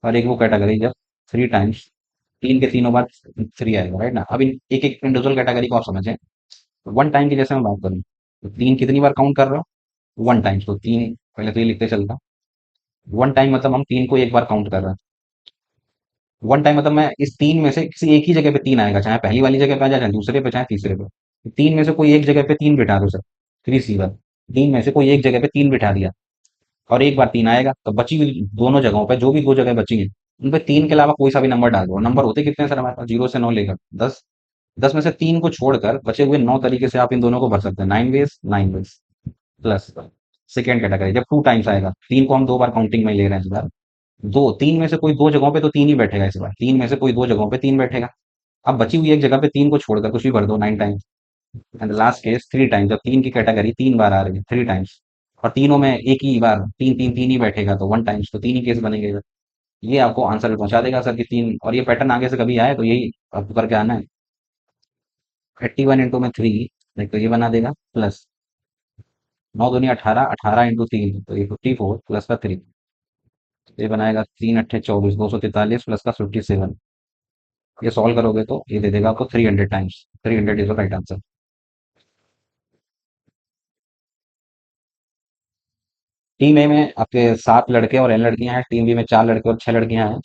और एक वो कैटेगरी जब 3 टाइम्स, तीन के तीनों बार 3 आएगा, राइट ना। अब इन एक एक इंडिविजुअल कैटेगरी को आप समझें। वन टाइम की जैसे मैं बात करूँ तो तीन कितनी बार काउंट कर रहा हूँ, 1 टाइम्स, तो तीन पहले तो ये लिखते चलता। वन टाइम मतलब हम तीन को एक बार काउंट कर रहे हैं। वन टाइम मतलब मैं इस तीन में से किसी एक ही जगह पे तीन आएगा, चाहे पहली वाली जगह पे आ जाए, चाहे दूसरे पे, चाहे तीसरे पे। तीन में से कोई एक जगह पे तीन बिठा दो सर, थ्री सी वन। तीन में से कोई एक जगह पे तीन बिठा दिया और एक बार तीन आएगा, तो बची हुई दोनों जगहों पे जो भी दो जगह बची हैं उन पे तीन के अलावा कोई सा भी नंबर डाल दो। नंबर होते कितने हैं सर हमारे पास, 0 से 9 लेकर 10। 10 में से तीन को छोड़कर बचे हुए 9 तरीके से आप इन दोनों को भर सकते हैं, 9 ways 9 ways. Plus second category जब 2 टाइम्स आएगा, तीन को हम दो बार काउंटिंग में ले रहे हैं इस बार। दो तीन में से कोई दो जगहों पे तो तीन ही बैठेगा इस बार, तीन में से कोई दो जगहों पे तीन बैठेगा। अब बची हुई एक जगह पे तीन को छोड़कर कुछ भी भर दो, 9 times. And last case 3 times, जब तीन की कैटेगरी तीन बार आ रही है 3 टाइम्स, और तीनों में एक ही बार तीन तीन तीन ही बैठेगा तो 1 टाइम्स, तो तीन ही केस बनेंगे इधर। ये आपको आंसर पे पहुंचा देगा सर कि तीन, और ये पैटर्न आगे से कभी आए तो यही आपको करके आना है। 81 इंटू में 3, लाइक तो ये बना देगा प्लस 9 दूनी 18, 18 इंटू 3 तो ये 54 प्लस का 3, ये बनाएगा 3 अट्ठे 24, 243 प्लस का 57। ये सॉल्व करोगे तो ये दे देगा आपको 300 times, 300 is the right answer. Team A में आपके 7 लड़के और n लड़कियां हैं, टीम बी में 4 लड़के और 6 लड़कियां हैं।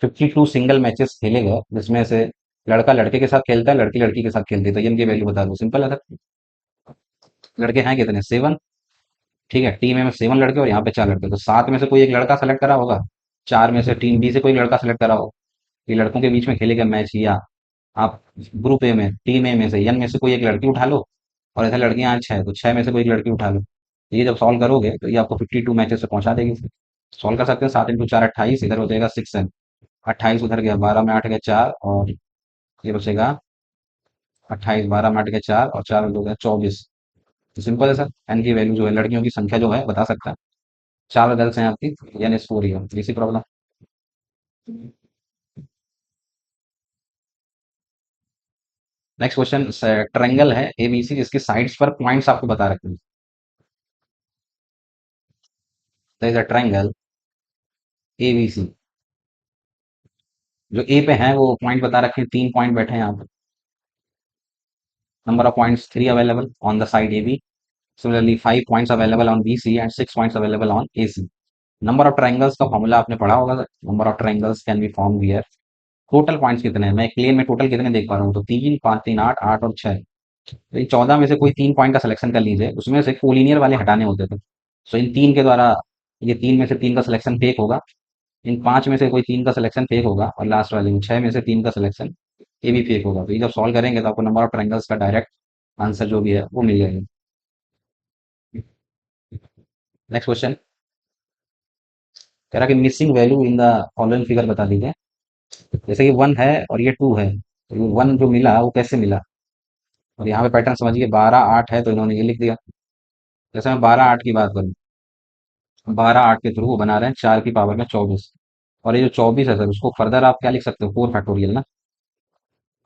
52 सिंगल मैचेस खेले गए जिसमें से लड़का लड़के के साथ खेलता है, लड़की लड़की के साथ खेलती है, तो ये इनकी वैल्यू बता दो, सिंपल है सर। लड़के हैं कितने, 7। ठीक है, टीम ए में 7 लड़के और यहाँ पे 4 लड़के, तो 7 में से कोई एक लड़का सेलेक्ट करा होगा, 4 में से टीम बी से कोई लड़का सेलेक्ट करा होगा। ये लड़कों के बीच में खेले गए मैच, या आप ग्रुप ए में, टीम ए में से, एन में से कोई एक लड़की उठा लो, और ऐसे लड़कियां हैं 6, तो 6 में से कोई एक लड़की उठा लो। ये जब सॉल्व करोगे तो ये आपको 52 मैचेस से पहुंचा देगी। सॉल्व कर सकते हैं, 7 इंटू 4 28, इधर हो जाएगा 6 28 उधर गया, 12 में 8 गया 4, और ये बचेगा 28, 12 में 8 गया 4, और 4 हो गया 24। तो सिंपल है सर, एन की वैल्यू जो है, लड़कियों की संख्या जो है बता सकता है। 4 गर्ल्स हैं आपकी, यानी स्कोर ही है, इसी प्रॉब्लम। नेक्स्ट क्वेश्चन, ट्रायंगल है एबीसी जिसकी साइड्स पर पॉइंट्स आपको बता रखे हैं। There is a triangle ABC, जो ए पे है वो पॉइंट बता रखे हैं, 3 पॉइंट बैठे हैं यहाँ पे। Number of points 3 available on the side AB, similarly 5 points available on BC and 6 points available on AC. Number of triangles का फॉर्मूला आपने पढ़ा होगा, number of triangles can be form here. Total points कितने हैं, मैं plane में total कितने देख पा रहा हूँ, तो 3 5 3 8 8 और 6, तो इन 14 में से कोई 3 पॉइंट का सिलेक्शन कर लीजिए, उसमें से कोलिनियर वाले हटाने होते थे, सो इन 3 के द्वारा, ये 3 में से 3 का सिलेक्शन फेक होगा, इन 5 में से कोई 3 का सिलेक्शन फेक होगा, और लास्ट वाले में 6 में से 3 का सिलेक्शन ये भी फेक होगा। तो ये जब सॉल्व करेंगे तो आपको नंबर ऑफ ट्राइंगल्स का डायरेक्ट आंसर जो भी है वो मिल जाएगा। नेक्स्ट क्वेश्चन कह रहा कि missing value in the following figure बता दीजिए। जैसे कि 1 है और ये 2 है, तो ये 1 जो मिला वो कैसे मिला, और यहाँ पे पैटर्न समझिए, 12 8 है तो इन्होंने ये लिख दिया। जैसे मैं 12 8 की बात करूँ, 12 8 के थ्रू वो बना रहे हैं 4 की पावर में 24, और ये जो 24 है सर, उसको फर्दर आप क्या लिख सकते हो, 4 फैक्टोरियल ना,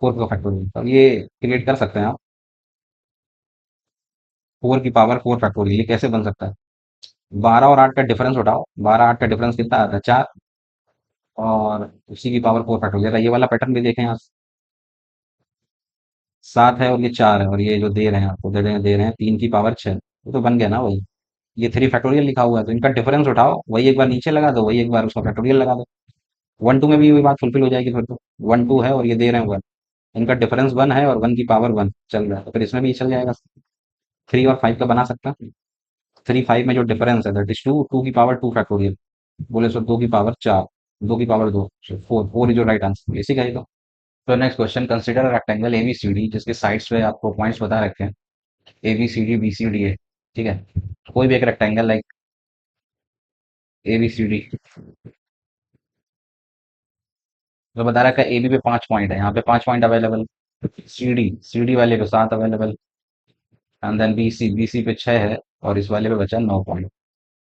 4 का फैक्टोरियल, तो ये क्रिएट कर सकते हैं आप। 4 की पावर 4 फैक्टोरियल, ये कैसे बन सकता है, 12 और 8 का डिफरेंस उठाओ, 12 8 का डिफरेंस कितना आता है, 4, और उसी की पावर 4 फैक्टोरियल, ये वाला पैटर्न भी देखें आप। 7 है और ये 4 है, और ये जो दे रहे हैं आपको, दे रहे हैं 3 की पावर 6, ये तो बन गया ना वही। ये 3 फैक्टोरियल लिखा हुआ है, तो इनका डिफरेंस उठाओ, वही एक बार नीचे लगा दो, वही एक बार उसका फैक्टोरियल लगा दो। 1 2 में भी वही बात फुलफिल हो जाएगी फिर तो। 1 2 है और ये दे रहे हैं 1, इनका डिफरेंस 1 है और 1 की पावर 1 चल रहा है, तो फिर इसमें भी चल जाएगा। 3 और 5 का बना सकता है। 3 5 में जो डिफरेंस है दैट इज 2, 2 की पावर 2 फैक्टोरियल, बोले सो 2 की पावर 4, 2 की पावर 2, 4 इज जो राइट आंसर, इसी का ही तो next question, consider rectangle ABCD जिसके साइड्स पे आपको पॉइंट्स बता रखे हैं, ABCD BCD है, ठीक है। कोई भी एक रेक्टेंगल लाइक ABCD, जो बता रखा है AB पे 5 पॉइंट है, यहाँ पे 5 पॉइंट अवेलेबल, CD वाले पे 7 अवेलेबल, एंड देन BC पे 6 है, और इस वाले पे बचा 9 पॉइंट,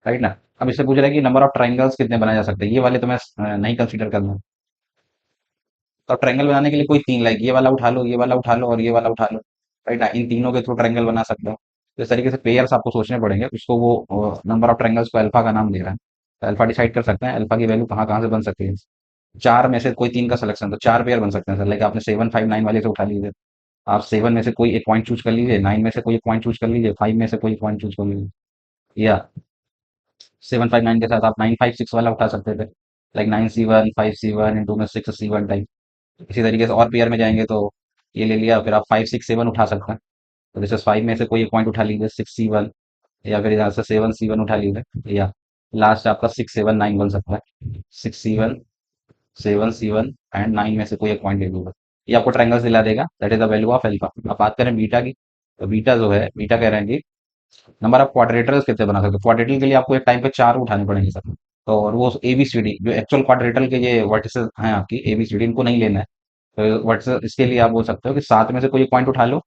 राइट ना। अब इससे पूछ रहा है कि नंबर ऑफ ट्राइंगल्स कितने बनाए जा सकते हैं, ये वाले तो मैं नहीं कंसीडर करना। तो ट्रायंगल बनाने के लिए कोई 3, लाइक ये वाला उठा लो, ये वाला उठा लो, और ये वाला उठा लो, राइट ना, इन तीनों के थ्रू ट्रायंगल बना सकते हो। तो इस तरीके से पेयर्स आपको सोचने पड़ेंगे, उसको वो नंबर ऑफ ट्रायंगल्स को अल्फा का नाम दे रहा है, तो अल्फा डिसाइड कर सकते हैं अल्फा की वैल्यू कहाँ कहाँ से बन सकती है। 4 में से कोई 3 का सिलेक्शन, तो 4 पेयर बन सकते हैं सर, लाइक आपने 7 5 9 वाले से उठा लीजिए, आप 7 में से कोई एक पॉइंट चूज कर लीजिए, 9 में से कोई एक पॉइंट चूज कर लीजिए, 5 में से कोई एक पॉइंट चूज कर लीजिए, या 7 5 9 के साथ आप 9 5 6 वाला उठा सकते थे, लाइक 9C1 5C1 इंटू में 6C1 टाइप। इसी तरीके से और पेयर में जाएंगे तो ये ले लिया, फिर आप 5 6 7 उठा सकते हैं, तो जैसे 5 में से कोई एक पॉइंट उठा लीजिए 6C1, या फिर यहाँ से 7C1 उठा लीजिए, या लास्ट आपका 6 7 9 बन सकता है, 6C1 7C1 एंड 9 में से कोई एक पॉइंट ले लीजिए, ये आपको ट्रायंगल्स दिला देगा, that is the value of alpha. अब बात करें बीटा की, तो बीटा जो है, बीटा कह रहे हैं कि नंबर ऑफ क्वाड्रेटर्स कितने बना सकते हो, क्वाड्रेटल के लिए आपको एक टाइम पे 4 उठाने पड़ेंगे सर, तो और वो ABCD जो एक्चुअल क्वाड्रेटल के ये वर्टिसेस हैं आपकी ABCD, इनको नहीं लेना है, तो वर्टिसेस इसके लिए आप बोल सकते हो कि 7 में से कोई एक पॉइंट उठा लो,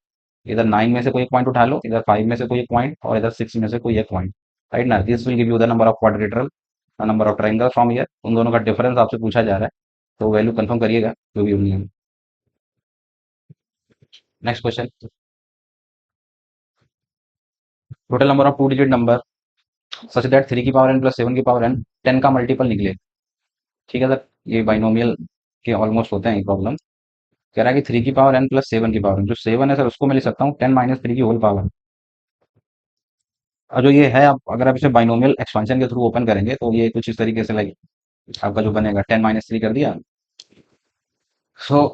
इधर 9 में से कोई एक पॉइंट उठा लो, इधर 5 में से कोई एक पॉइंट, और इधर 6 में से कोई एक पॉइंट, राइट ना, this will give you the number of quadrilateral number of triangle from year, उन दोनों का डिफरेंस आपसे पूछा जा रहा है, तो वैल्यू कंफर्म करिएगा जो भी होनी है। Next question, total number of two digit number such that 3 की पावर n + 7 की पावर n 10 का मल्टीपल निकले। ठीक है सर, ये बाइनोमियल के ऑलमोस्ट होते हैं ये प्रॉब्लम। कह रहा है कि 3 की पावर n + 7 की पावर n, जो 7 है सर उसको मैं लिख सकता हूँ 10 - 3 की होल पावर। और जो ये है, आप अगर आप इसे बाइनोमियल एक्सपेंशन के थ्रू ओपन करेंगे तो ये कुछ इस तरीके से लाइक आपका जो बनेगा 10 - 3 कर दिया। सो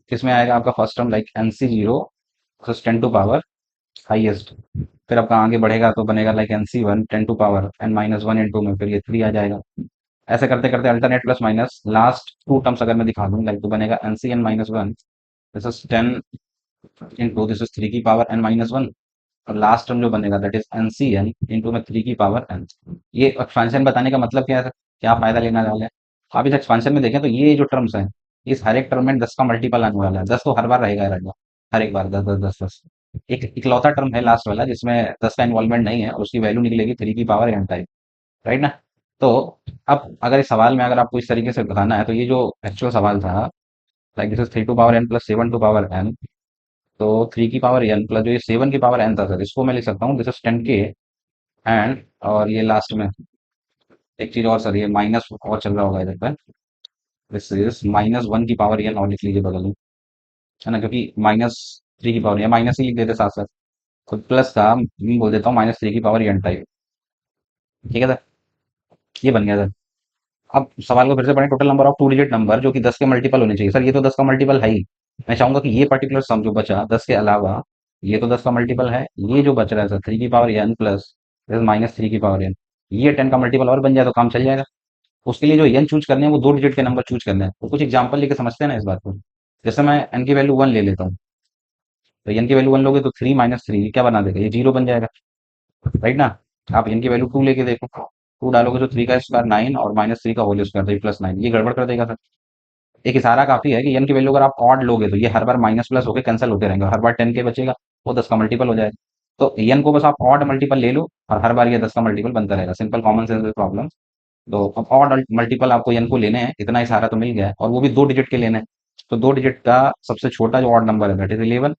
किसमें आएगा आपका first term like NC0 plus 10 to power highest. फिर आपका आगे बढ़ेगा तो बनेगा like NC1 10 to power n - 1 में, फिर ये 3 आ जाएगा। ऐसे करते करते alternate plus minus last two terms अगर मैं दिखा दूं लाइक, तो बनेगा NCn - 1, this is 10 this is 3 की पावर n - 1। और लास्ट टर्म जो बनेगा दैट इज NCn में 3 की पावर n। ये एक्सपेंशन बताने का मतलब क्या है, क्या फायदा लेना वाले हैं। आप इस एक्सपेंशन में देखें तो ये जो टर्म्स हैं, इस हर एक टर्म में 10 का मल्टीपल आने वाला है। 10 तो हर बार रहेगा रहेगा, हर एक बार 10 10 10 10। एक इकलौता टर्म है लास्ट वाला जिसमें 10 का इन्वॉल्वमेंट नहीं है, और उसकी वैल्यू निकलेगी 3 की पावर n टाइप, राइट ना। तो अब अगर इस सवाल में अगर आपको इस तरीके से बताना है, तो ये जो एक्चुअल सवाल था like this is 3 to power n + 7 to power n, तो 3 की पावर n प्लस जो ये 7 की पावर n था सर, इसको मैं लिख सकता हूँ दिस इज 10 के। एंड और ये लास्ट में एक चीज और सर, ये माइनस और चल रहा होगा इधर पर, दिस इज -1 की पावर n और लिख लीजिए बगल में, है ना, क्योंकि -3 की पावर या माइनस ही लिख देते साथ साथ, तो प्लस का मैं बोल देता हूँ -3 की पावर n टाइप। ठीक है सर, ये बन गया सर। अब सवाल को फिर से पढ़ें, total number of two digit number जो कि 10 के मल्टीपल होने चाहिए। सर ये तो 10 का मल्टीपल है ही। मैं चाहूंगा कि ये पर्टिकुलर सम जो बचा 10 के अलावा, ये तो 10 का मल्टीपल है, ये जो बच रहा है सर 3 की पावर n प्लस -3 की पावर n, ये 10 का मल्टीपल और बन जाए तो काम चल जाएगा। उसके लिए जो n चूज करने हैं वो दो डिजिट के नंबर चूज करने हैं, तो कुछ एग्जाम्पल लेके समझते हैं ना इस बात को। जैसे मैं n की वैल्यू 1 ले लेता हूँ, तो n की वैल्यू 1 लोगे तो 3 - 3 क्या बना देगा, ये 0 बन जाएगा, राइट ना। आप n की वैल्यू 2 लेके देखो, 2 डालोगे तो 3 का स्क्वायर 9 और -3 का होल स्क्वायर तो +9, ये गड़बड़ कर देगा सर। एक इशारा काफी है कि n की वैल्यू अगर आप ऑड लोगे तो ये हर बार माइनस प्लस होकर कैंसिल होते रहेंगे, और हर बार 10 के बचेगा, वो 10 का मल्टीपल हो जाएगा। तो n को बस आप ऑड मल्टीपल ले लो और हर बार ये 10 का मल्टीपल बनता रहेगा, सिंपल कॉमन सेंस प्रॉब्लम। तो अब ऑड मल्टीपल आपको n को लेने हैं, इतना इशारा तो मिल गया है, और वो भी दो डिजिट के लेने हैं। तो दो डिजिट का सबसे छोटा जो ऑड नंबर है दैट इज 11,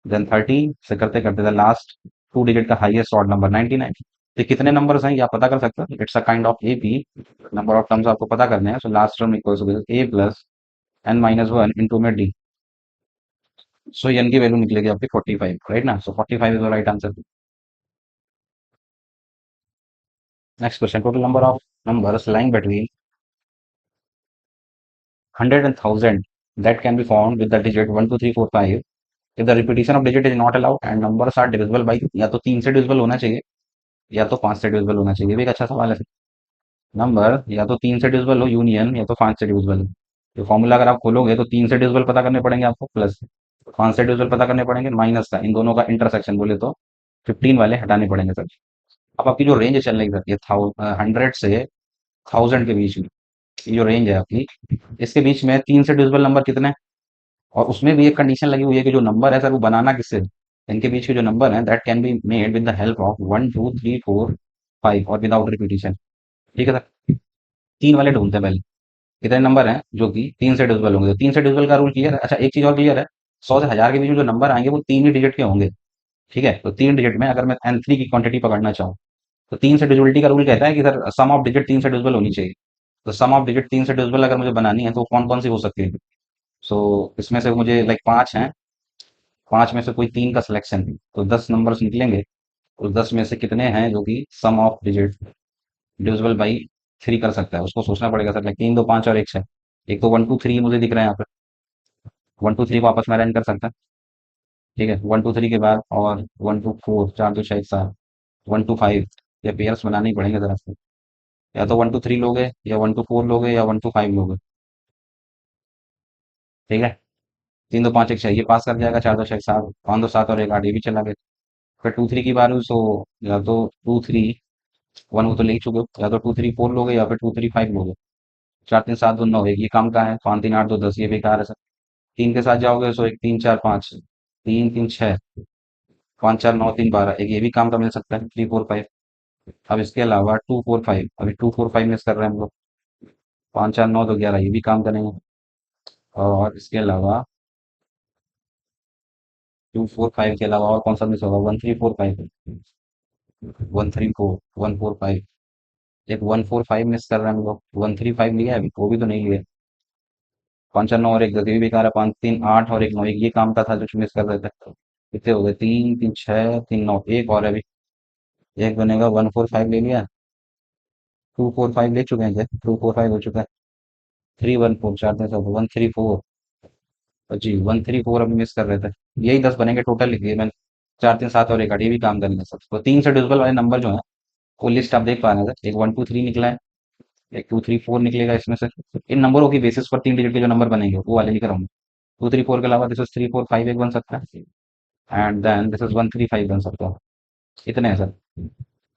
देन 30 से करते करते द लास्ट टू डिजिट का हाईएस्ट ऑड नंबर 99। तो कितने नंबर्स हैं ये आप पता कर सकते हैं, it's a kind of AP, number of terms आपको पता करने हैं। So last term equals to a plus n - 1 into में d। सो n की वैल्यू निकलेगी आपकी 45, राइट ना। So 45 is the right answer. Next question, total number of numbers lying between 100 and 1000 that can be found with the digit 1 2 3 4 5 if the repetition of digit is not allowed and numbers are divisible by, या तो 3 से divisible होना चाहिए या तो 5 से divisible होना चाहिए। ये भी एक अच्छा सवाल है। नंबर या तो 3 से डिविजिबल हो यूनियन, या तो 5 से डिविजिबल हो। तो फॉर्मूला अगर आप खोलोगे तो 3 से डिविजिबल पता करने पड़ेंगे आपको प्लस, 5 से डिविजिबल पता करने पड़ेंगे माइनस का, इन दोनों का इंटरसेक्शन बोले तो 15 वाले हटाने पड़ेंगे सर। अब आपकी जो रेंज चल रही है सर, ये 100 से 1000 के बीच में, ये जो रेंज है आपकी, इसके बीच में 3 से डिविजिबल नंबर कितने हैं? और उसमें भी एक कंडीशन लगी हुई है कि जो नंबर है सर वो बनाना किससे, इनके बीच के जो नंबर है that can be made with the help of 1 2 3 4 5 और विदाउट रिपीटिशन। ठीक है सर, तीन वाले ढूंढते हैं पहले, कितने नंबर हैं जो कि 3 से डिविजिबल होंगे। तो 3 से डिविजिबल का रूल क्लियर है। अच्छा, एक चीज और क्लियर है, 100 से 1000 के बीच में जो नंबर आएंगे वो तीन ही डिजिट के होंगे। ठीक है, तो तीन डिजिट में अगर मैं n3 की क्वांटिटी पकड़ना चाहूँ, तो 3 से डिविजिबिलिटी का रूल कहता है कि सर सम ऑफ डिजिट 3 से डिविजिबल होनी चाहिए। तो सम ऑफ डिजिट 3 से डिविजिबल अगर मुझे बनानी है तो कौन कौन सी हो सकती है। सो इसमें से मुझे लाइक पांच हैं, पांच में से कोई तीन का सिलेक्शन, तो 10 नंबर्स निकलेंगे। उस 10 में से कितने हैं जो कि सम ऑफ डिजिट डिविजिबल बाई 3 कर सकता है, उसको सोचना पड़ेगा सर। लाइक 3 2 5 और 1 6, एक तो 1 2 3 मुझे दिख रहा है यहाँ पे, 1 2 3 को आपस में अरेंज कर सकता है। ठीक है, 1 2 3 के बाद और 1 2 4 4 2 6 7, 1 2 5, या पेयर्स बनाने ही पड़ेंगे जरा से। या तो 1 2 3 लोगे, या 1 2 4 लोगे, या 1 2 5 लोगे। ठीक है, 3 2 5 1 6 ये पास कर जाएगा, 4 2 6 7, 5 2 7 और एक 8 ये भी चला गया। फिर 2 3 की बार हुई, सो या तो 2 3 1 वो तो ले ही चुके हो, या तो 2 3 4 लोगे या फिर 2 3 5 लोगे। 4 3 7 2 9 एक ये काम का है, 5 3 8 2 10 ये बेकार है सर। तीन के साथ जाओगे सो 1 3 4 5, 3 3 6, 5 4 9 3 12 एक ये भी काम का मिल सकता है 3 4 5। अब इसके अलावा 245, अभी 245 मिस कर रहे हैं हम लोग। 5 4 9 तो 11, ये भी काम करेंगे। और इसके अलावा 245 के अलावा और कौन सा मिस होगा? 1345, 134, 145। एक 145 मिस कर रहे हैं हम लोग। 135 लिया है अभी, वो भी तो नहीं लिए। 5 4 9 और एक 10, ये भी बेकार है। 5 3 8 और एक 9, एक ये काम का था जो मिस कर रहे थे। कितने हो गए? 3 3 6 3 9, एक और है अभी। एक बनेगा। 145 ले लिया। 245 ले चुके हैं क्या? 245 हो चुका है। 314, 4 3 7 134। जी 134 अभी मिस कर रहे थे। यही 10 बनेंगे टोटल लिख दिए मैंने। 4 3 7 और एक 8, ये भी काम करेंगे सब। तो 3 से डिजिबल वाले नंबर जो है, वो लिस्ट आप देख पा रहे हैं सर। एक 1 2 3 निकला है, एक 2 3 4 निकलेगा इसमें से। इन नंबरों की बेसिस पर 3 डिजिट के जो नंबर बनेंगे वो वाले लिख रहा हूँ। 2 3 4 के अलावा दिस इज 3 4 5 एक बन सकता है। एंड देन दिस इज 1 3 5 बन सकता है। इतने हैं सर।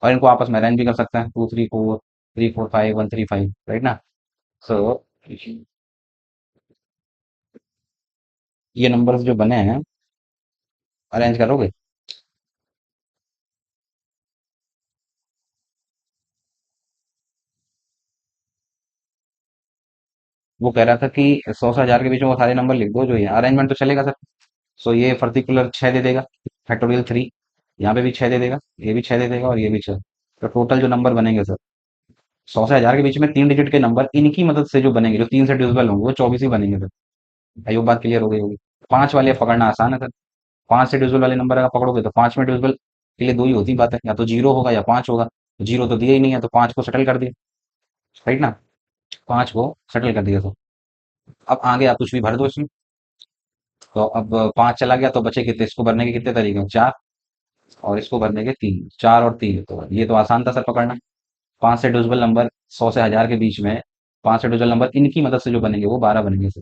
और इनको आपस में अरेंज भी कर सकते हैं। 2 3 4, 3 4 5, 1 3 5, राइट ना? सो ये नंबर्स जो बने हैं, अरेंज करोगे? वो कह रहा था कि 100 से 1000 के बीच में वो सारे नंबर लिख दो जो ये अरेंजमेंट तो चलेगा सर। सो ये पर्टिकुलर 6 दे देगा, फैक्टोरियल 3। यहाँ पे भी 6 दे देगा, ये भी 6 दे देगा, और ये भी 6। तो टोटल जो नंबर बनेंगे सर, 100 से 1000 के बीच में 3 डिजिट के नंबर इनकी मदद से जो बनेंगे, जो 3 से डिविजिबल होंगे, वो 24 ही बनेंगे सर। आई होप बात क्लियर हो गई होगी। 5 वाले पकड़ना आसान है सर। 5 से डिविजिबल वाले नंबर अगर पकड़ोगे तो 5 में डिविजिबल के लिए दो ही होती बात है, या तो 0 होगा या 5 होगा। 0 तो दिया ही नहीं है, तो 5 को सेटल कर दिया, राइट ना? 5 को सेटल कर दिया। तो अब आगे आप कुछ भी भर दो इसमें। तो अब 5 चला गया तो बचे कितने? इसको भरने के कितने तरीके हैं? 4। और इसको भरने के 3। 4 और 3, तो ये तो आसान था सर पकड़ना। 5 से डिविजिबल नंबर 100 से 1000 के बीच में, 5 से डिविजिबल नंबर इनकी मदद से जो बनेंगे वो 12 बनेंगे सर।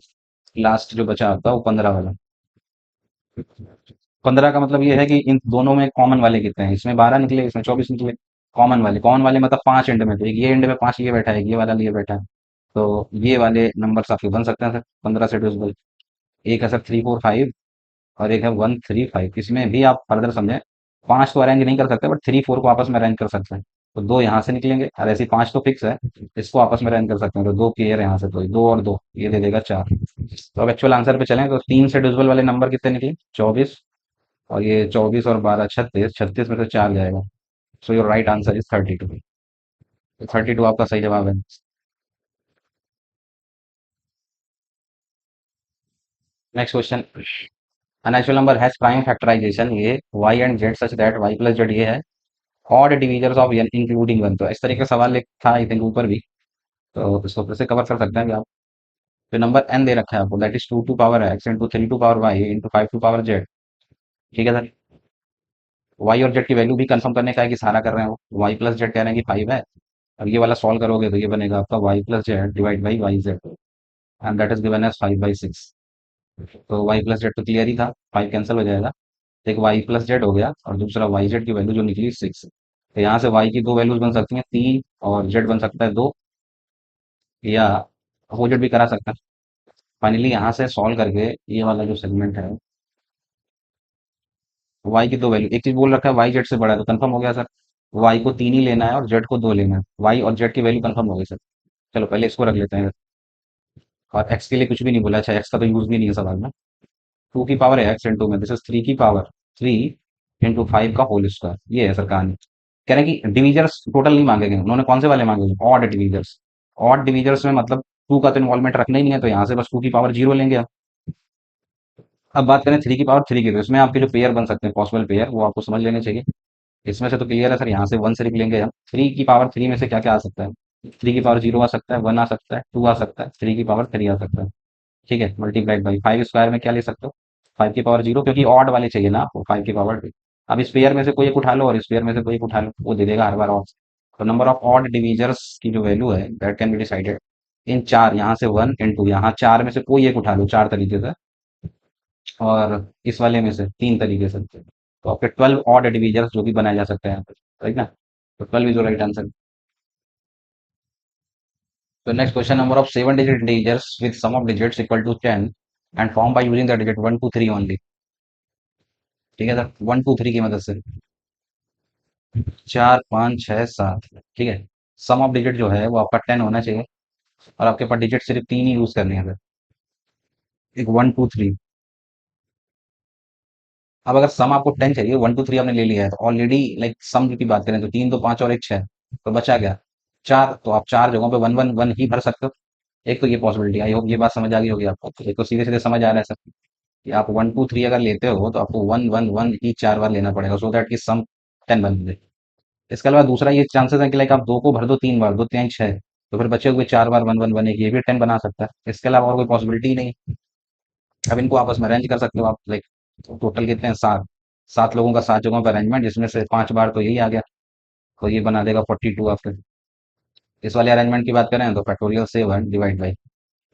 लास्ट जो बचा आपका वो 15 वाला। 15 का मतलब ये है कि इन दोनों में कॉमन वाले कितने हैं? इसमें 12 निकले, इसमें 24 निकले। कॉमन वाले मतलब 5 एंड में, तो एक ये एंड में 5 ये बैठा है, एक ये वाला लिए बैठा है। तो ये वाले नंबर आपके बन सकते हैं सर 15 से डिविजिबल। एक है सर 3 4 5, और एक है 1 3 5। इसमें भी आप फर्दर समझें, 5 तो अरेंज नहीं कर सकते, बट 3 4 को आपस में अरेंज कर सकते हैं। तो दो यहाँ से निकलेंगे, और ऐसे 5 तो फिक्स है। इसको आपस में अरेंज कर सकते हैं, तो दो क्लियर है यहाँ से, तो 2 और 2 ये दे देगा 4। तो अब एक्चुअल आंसर पे चलें तो 3 से डिविजिबल वाले नंबर कितने निकले? 24। और ये 24 और 12, 36। 36 में से 4 जाएगा। So your right answer is 32। 32 आपका सही जवाब है। Next question. A natural number has prime factorization, ये y and z such that y plus z ये है ऑड डिवीजर्स ऑफ n इंक्लूडिंग 1। तो इस तरीके का सवाल एक था आई थिंक ऊपर भी। तो इसको फिर से कवर कर सकते हैं कि आप। तो नंबर n दे रखा है आपको, that is 2 to power x into 3 to power y into 5 to power z। ठीक है सर। y और z की वैल्यू भी कंफर्म करने का है कि सारा कर रहे हैं वो। y प्लस z कह रहे हैं कि 5 है। अब ये वाला सॉल्व करोगे तो ये बनेगा आपका y plus z divide by y z, and that is given as 5/6। तो y प्लस जेड तो क्लियर ही था, 5 कैंसिल हो जाएगा। एक y प्लस जेड हो गया, और दूसरा वाई जेड की वैल्यू जो निकली 6। तो यहाँ से y की दो वैल्यूज बन सकती हैं, 3, और z बन सकता है 2, या अपोजिट भी करा सकता है। फाइनली यहाँ से सॉल्व करके ये वाला जो सेगमेंट है, y की दो वैल्यू, एक चीज बोल रखा है y z से बड़ा है, तो कंफर्म हो गया सर। y को 3 ही लेना है और z को 2 लेना है। y और z की वैल्यू कंफर्म हो गई सर। चलो पहले इसको रख लेते हैं। और x के लिए कुछ भी नहीं बोला। अच्छा, x का तो यूज भी नहीं है सवाल में। 2 की पावर है x इंटू में, दिस इज 3 की पावर 3 इंटू 5 का होल स्क्वायर। ये है सर कहानी। कह रहे हैं कि डिवीजर्स टोटल नहीं मांगे गए, उन्होंने कौन से वाले मांगे? ऑड डिवीजर्स। ऑड डिवीजर्स में मतलब 2 का तो इन्वॉल्वमेंट रखना ही नहीं है, तो यहाँ से बस 2 की पावर 0 लेंगे आप। अब बात करें 3 की पावर 3 की, तो इसमें आपके जो पेयर बन सकते हैं, पॉसिबल पेयर, वो आपको समझ लेने चाहिए। इसमें से तो क्लियर है सर, यहाँ से 1 से निकलेंगे हम। 3 की पावर 3 में से क्या क्या आ सकता है? 3 की पावर 0 आ सकता है, 1 आ सकता है, 2 आ सकता है, 3 की पावर 3 आ सकता है। ठीक है, मल्टीप्लाइड बाई 5 स्क्वायर में क्या ले सकते हो? 5 की पावर 0, क्योंकि ऑड वाले चाहिए ना आपको, 5 की पावर 2। अब इस पेयर में से कोई एक उठा लो और इस पेयर में से कोई एक उठा लो, वो दे देगा हर बार ऑड। तो नंबर ऑफ ऑड डिवीजर्स की जो वैल्यू है, that can be decided in 4, यहाँ से 1 इंटू यहाँ 4 में से कोई एक उठा लो 4 तरीके से, और इस वाले में से 3 तरीके से। तो आपके 12 ऑड डिवीजर्स जो भी बनाए जा सकते हैं यहाँ पे, राइट ना? तो 12 इज राइट आंसर। तो next question, number of 7 digit integers with sum of digits equal to 10 and form by using the digit 1 2 3 only. ठीक है सर, 1 2 3 की मदद से। चार, पाँच, छः, सात। ठीक है। सम ऑफ डिजिट जो है वो आपका 10 होना चाहिए, और आपके पास डिजिट सिर्फ तीन ही यूज करनी है सर। एक 1 2 3। अब अगर सम आपको 10 चाहिए, 1 2 3 आपने ले लिया है, तो ऑलरेडी लाइक सम की बात करें तो तीन तो पांच और एक छह, तो बचा क्या? चार। तो आप चार जगहों पे वन वन वन ही भर सकते हो। एक तो ये पॉसिबिलिटी आई होगी, ये बात समझ आ गई होगी आपको। एक तो सीधे सीधे समझ आ रहा है सर कि आप 1 2 3 अगर लेते हो तो आपको वन वन वन ही चार बार लेना पड़ेगा, सो दैट की सम 10 बन जाए। इसके अलावा दूसरा ये चांसेस है कि लाइक आप दो को भर दो तीन बार, दो तीन छह, तो फिर बचे हुए चार बार वन वन वन एक, ये भी 10 बना सकता है। इसके अलावा और कोई पॉसिबिलिटी ही नहीं। अब इनको आपस में अरेंज कर सकते हो आप, लाइक टोटल कितने हैं? सात। सात लोगों का सात जगहों पर अरेंजमेंट, जिसमें से पांच बार तो यही आ गया, तो ये बना देगा 42 आफ्टर। इस वाले अरेंजमेंट की बात करें तो फैक्टोरियल 7 डिवाइड बाई,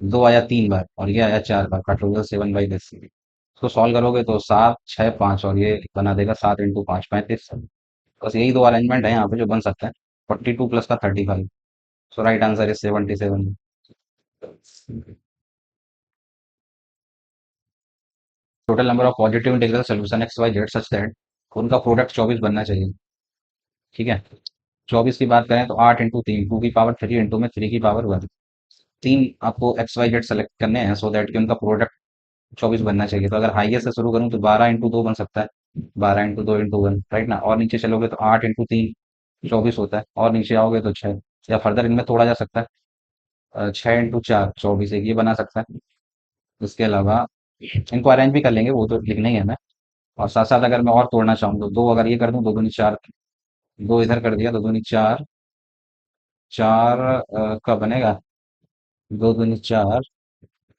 दो आया तीन बार और ये आया चार बार, फैक्टोरियल 7/10। इसको सॉल्व करोगे तो सात छः पाँच, और ये बना देगा 7 × 5 35। बस यही दो अरेंजमेंट है यहाँ पे जो बन सकता है। 42 प्लस का 35। So right answer is 77। Total number of positive integral solution x y z such that उनका प्रोडक्ट 24 बनना चाहिए। ठीक है। 24 की बात करें तो 8 × 3, 2 की पावर 3 इंटू में 3 की पावर 1। तीन आपको एक्स वाई जेड सेलेक्ट करने हैं सो दैट कि उनका प्रोडक्ट 24 बनना चाहिए। तो अगर हाईएस्ट से शुरू करूँ तो 12 × 2 बन सकता है, 12 × 2 × 1, राइट ना। और नीचे चलोगे तो 8 × 3 24 होता है, और नीचे आओगे तो 6, या फर्दर इनमें तोड़ा जा सकता है। 6 × 4 24, एक ये बना सकता है। इसके अलावा इनको अरेंज भी कर लेंगे, वो तो लिखना ही है हमें। और साथ साथ अगर मैं और तोड़ना चाहूँ तो दो अगर ये कर दूं, दो दूनी चार, दो इधर कर दिया, दो दूनी चार, चार का बनेगा, दो दूनी चार,